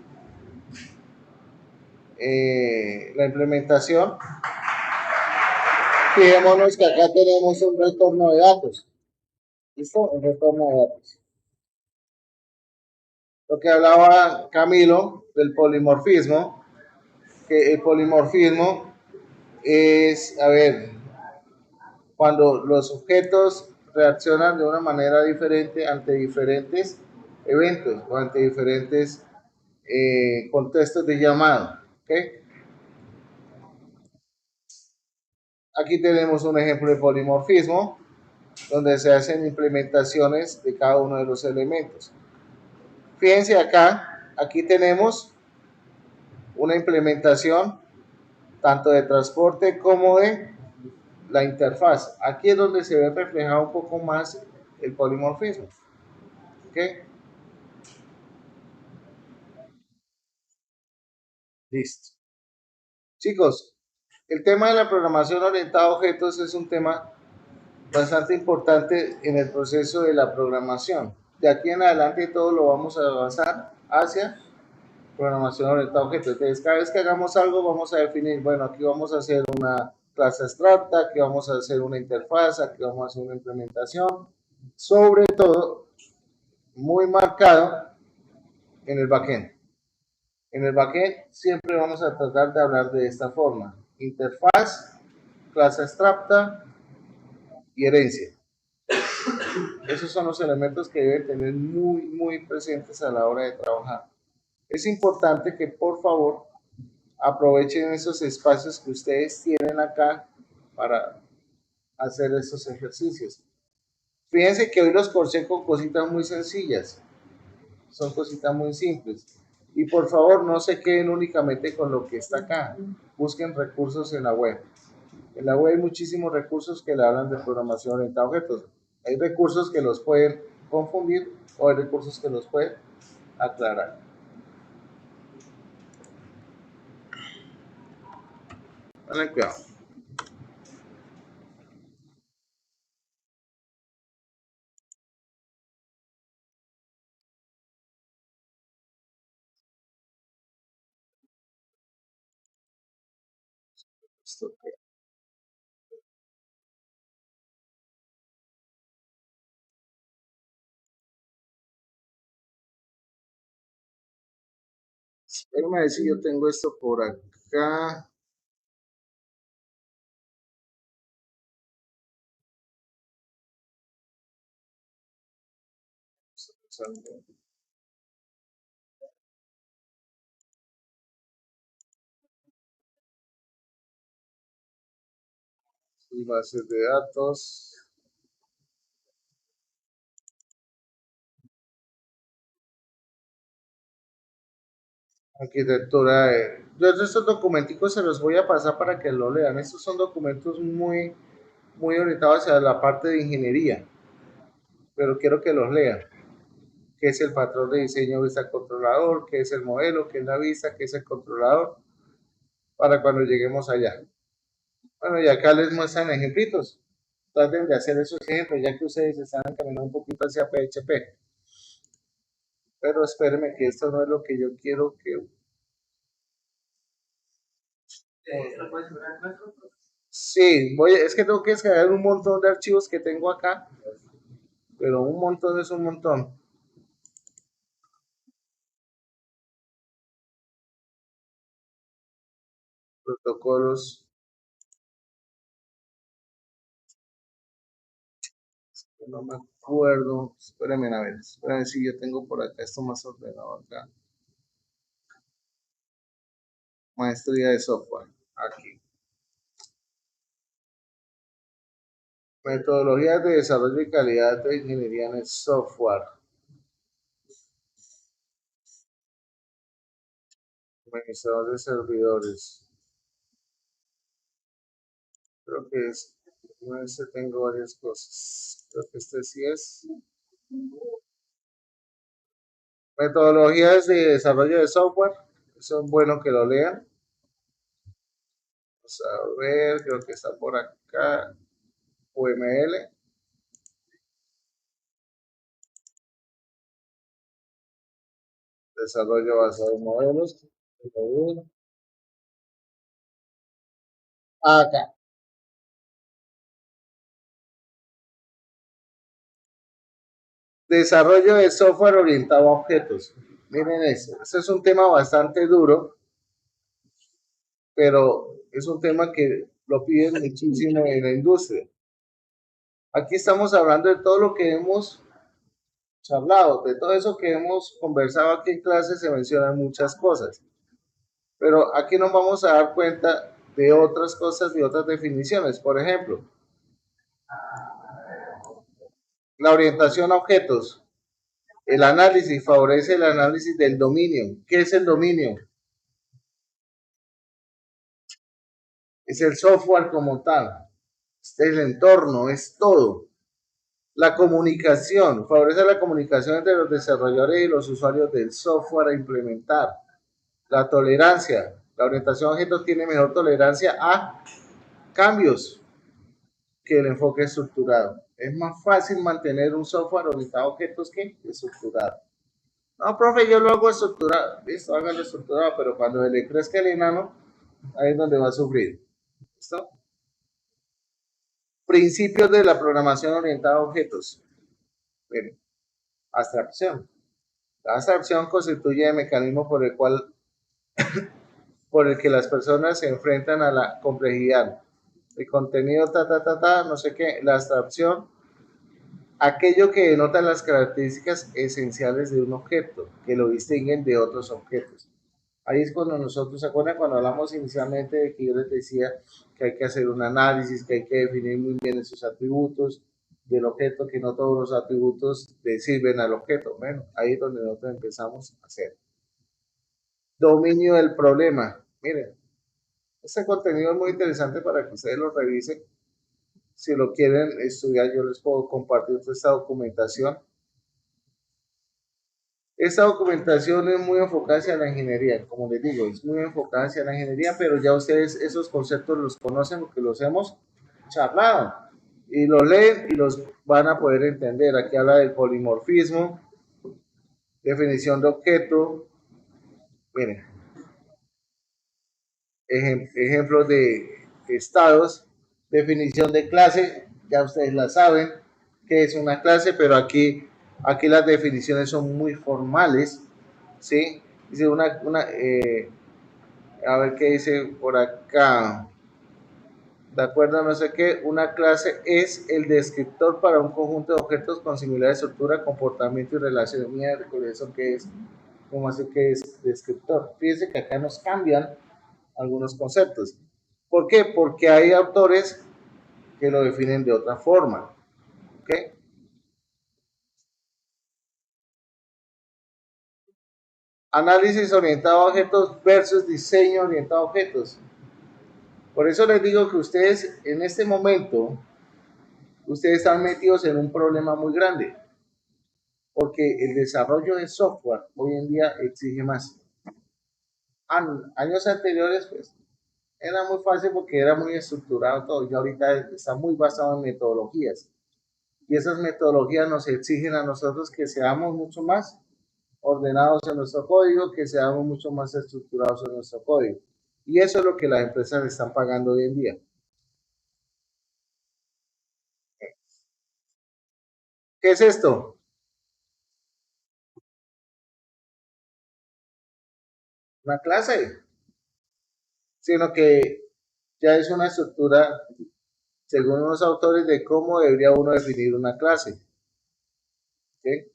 la implementación. Fijémonos que acá tenemos un retorno de datos. ¿Listo? Un retorno de datos. Lo que hablaba Camilo del polimorfismo, que el polimorfismo es, a ver, cuando los objetos reaccionan de una manera diferente ante diferentes eventos o ante diferentes contextos de llamado. ¿Okay? Aquí tenemos un ejemplo de polimorfismo donde se hacen implementaciones de cada uno de los elementos. Fíjense acá, aquí tenemos una implementación tanto de transporte como de la interfaz. Aquí es donde se ve reflejado un poco más el polimorfismo. ¿Okay? Listo. Chicos, el tema de la programación orientada a objetos es un tema bastante importante en el proceso de la programación. De aquí en adelante todo lo vamos a avanzar hacia programación orientada a objetos. Entonces, cada vez que hagamos algo vamos a definir, bueno, aquí vamos a hacer una clase abstracta, aquí vamos a hacer una interfaz, aquí vamos a hacer una implementación, sobre todo muy marcado en el backend. En el backend siempre vamos a tratar de hablar de esta forma: interfaz, clase abstracta y herencia. Esos son los elementos que deben tener muy presentes a la hora de trabajar. Es importante que por favor aprovechen esos espacios que ustedes tienen acá para hacer estos ejercicios. Fíjense que hoy los corsé con cositas muy sencillas, son cositas muy simples. Y por favor no se queden únicamente con lo que está acá, busquen recursos en la web. En la web hay muchísimos recursos que le hablan de programación orientada a objetos. Hay recursos que los pueden confundir o hay recursos que los pueden aclarar. Dale cuidado. Esto, déjame ver si yo tengo esto por acá. Y bases de datos. Arquitectura. Yo estos documenticos se los voy a pasar para que lo lean. Estos son documentos muy orientados hacia la parte de ingeniería, pero quiero que los lean. ¿Qué es el patrón de diseño vista controlador? ¿Qué es el modelo? ¿Qué es la vista? ¿Qué es el controlador? Para cuando lleguemos allá. Bueno, y acá les muestran ejemplitos. Traten de hacer esos ejemplos, ya que ustedes están encaminando un poquito hacia PHP. Pero espérenme que esto no es lo que yo quiero que... Sí, es que tengo que descargar un montón de archivos que tengo acá, pero un montón es un montón. Protocolos, no me acuerdo. Espérenme a ver, espérenme si yo tengo por acá esto más ordenado acá. Maestría de software, aquí. Metodologías de desarrollo y calidad de ingeniería en el software. Administrador de servidores. Creo que es. No, este tengo varias cosas. Creo que este sí es. Metodologías de desarrollo de software. Eso es bueno que lo lean. Vamos a ver, creo que está por acá. UML. Desarrollo basado en modelos. Acá. Desarrollo de software orientado a objetos. Miren eso. Este es un tema bastante duro, pero es un tema que lo piden muchísimo en la industria. Aquí estamos hablando de todo lo que hemos charlado, de todo eso que hemos conversado aquí en clase, se mencionan muchas cosas. Pero aquí nos vamos a dar cuenta de otras cosas, de otras definiciones. Por ejemplo, la orientación a objetos. El análisis favorece el análisis del dominio. ¿Qué es el dominio? Es el software como tal. Es el entorno, es todo. La comunicación. Favorece la comunicación entre los desarrolladores y los usuarios del software a implementar. La tolerancia. La orientación a objetos tiene mejor tolerancia a cambios que el enfoque estructurado. Es más fácil mantener un software orientado a objetos que estructurado. No, profe, yo lo hago estructurado. Listo, hágalo estructurado, pero cuando le crezca el enano, ahí es donde va a sufrir. ¿Listo? Principios de la programación orientada a objetos. Miren, abstracción. La abstracción constituye el mecanismo por el que las personas se enfrentan a la complejidad. El contenido, no sé qué. La abstracción, aquello que denota las características esenciales de un objeto, que lo distinguen de otros objetos. Ahí es cuando nosotros, ¿se acuerdan cuando hablamos inicialmente de que yo les decía que hay que hacer un análisis, que hay que definir muy bien esos atributos del objeto, que no todos los atributos le sirven al objeto? Bueno, ahí es donde nosotros empezamos a hacer. Dominio del problema. Miren, este contenido es muy interesante para que ustedes lo revisen. Si lo quieren estudiar, yo les puedo compartir esta documentación. Esta documentación es muy enfocada hacia la ingeniería, como les digo, es muy enfocada hacia la ingeniería, pero ya ustedes esos conceptos los conocen porque los hemos charlado y los leen y los van a poder entender. Aquí habla del polimorfismo, definición de objeto, miren, ejemplos de estados, definición de clase, ya ustedes la saben, que es una clase, pero aquí las definiciones son muy formales, ¿sí? Dice a ver qué dice por acá. De acuerdo a no sé qué, una clase es el descriptor para un conjunto de objetos con similar estructura, comportamiento y relación. Miércoles, ¿eso qué es? ¿Cómo así que es descriptor? Fíjense que acá nos cambian algunos conceptos. ¿Por qué? Porque hay autores que lo definen de otra forma. ¿Ok? Análisis orientado a objetos versus diseño orientado a objetos. Por eso les digo que ustedes en este momento, ustedes están metidos en un problema muy grande, porque el desarrollo de software hoy en día exige más. Años anteriores, pues, era muy fácil porque era muy estructurado todo, y ahorita está muy basado en metodologías. Y esas metodologías nos exigen a nosotros que seamos mucho más ordenados en nuestro código, que seamos mucho más estructurados en nuestro código. Y eso es lo que las empresas están pagando hoy en día. ¿Qué es esto? Una clase, sino que ya es una estructura, según unos autores, de cómo debería uno definir una clase. ¿Sí?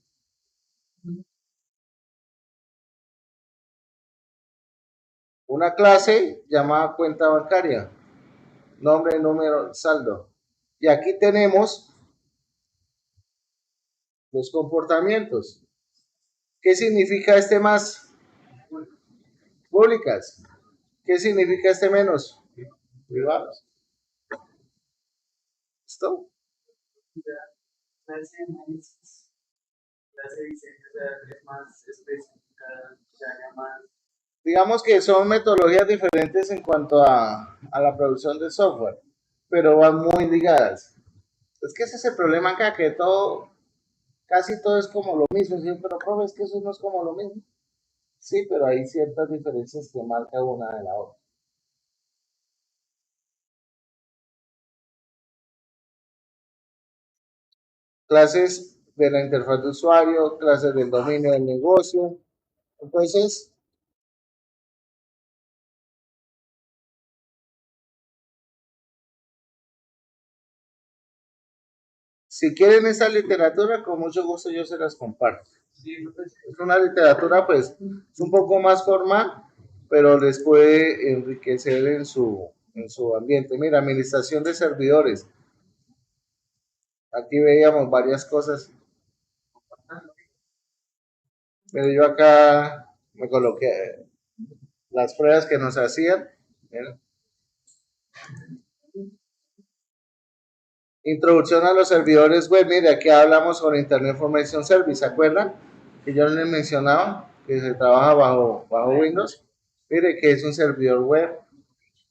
Una clase llamada cuenta bancaria, nombre, número, saldo. Y aquí tenemos los comportamientos. ¿Qué significa este más? Públicas. ¿Qué significa este menos? Privados. ¿Listo? Clase de análisis, clase de diseño, o sea, es más específica, ya más Digamos que son metodologías diferentes en cuanto a la producción de software, pero van muy ligadas. Es que ese es el problema acá, que todo, casi todo es como lo mismo. ¿Sí? Pero, profe, es que eso no es como lo mismo. Sí, pero hay ciertas diferencias que marca una de la otra. Clases de la interfaz de usuario, clases del dominio del negocio. Entonces, si quieren esa literatura, con mucho gusto yo se las comparto. Es una literatura, pues, es un poco más formal, pero les puede enriquecer en su ambiente. Mira, administración de servidores. Aquí veíamos varias cosas, pero yo acá me coloqué las pruebas que nos hacían. Mira. Introducción a los servidores web. Mire, aquí hablamos sobre Internet Information Service, ¿se acuerdan? Que yo les mencionaba que se trabaja bajo Windows. Mire, que es un servidor web.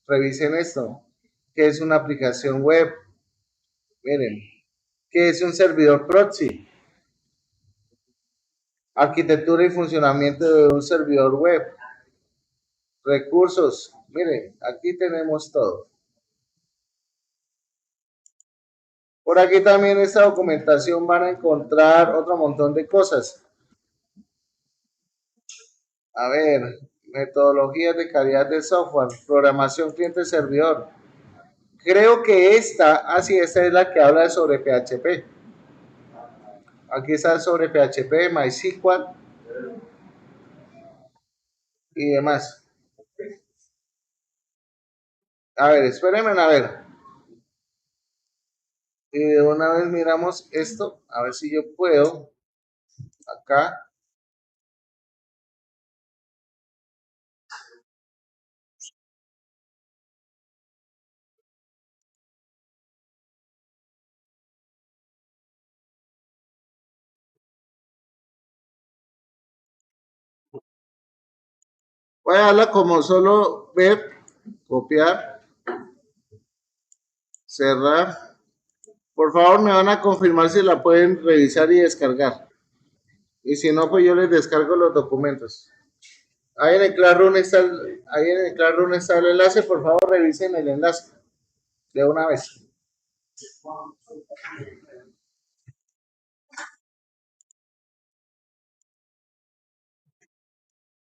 Revisen esto. ¿Qué es una aplicación web? Miren, ¿qué es un servidor proxy? Arquitectura y funcionamiento de un servidor web. Recursos. Miren, aquí tenemos todo. Por aquí también en esta documentación van a encontrar otro montón de cosas. A ver, metodologías de calidad de software, programación cliente-servidor. Creo que esta es la que habla sobre PHP. Aquí está sobre PHP, MySQL y demás. A ver, espérenme a ver. Y de una vez miramos esto, a ver si yo puedo. Acá. Voy a darla como solo ver, copiar, cerrar. Por favor, me van a confirmar si la pueden revisar y descargar. Y si no, pues yo les descargo los documentos. Ahí en el Classroom está ahí en el Classroom está el enlace. Por favor, revisen el enlace de una vez.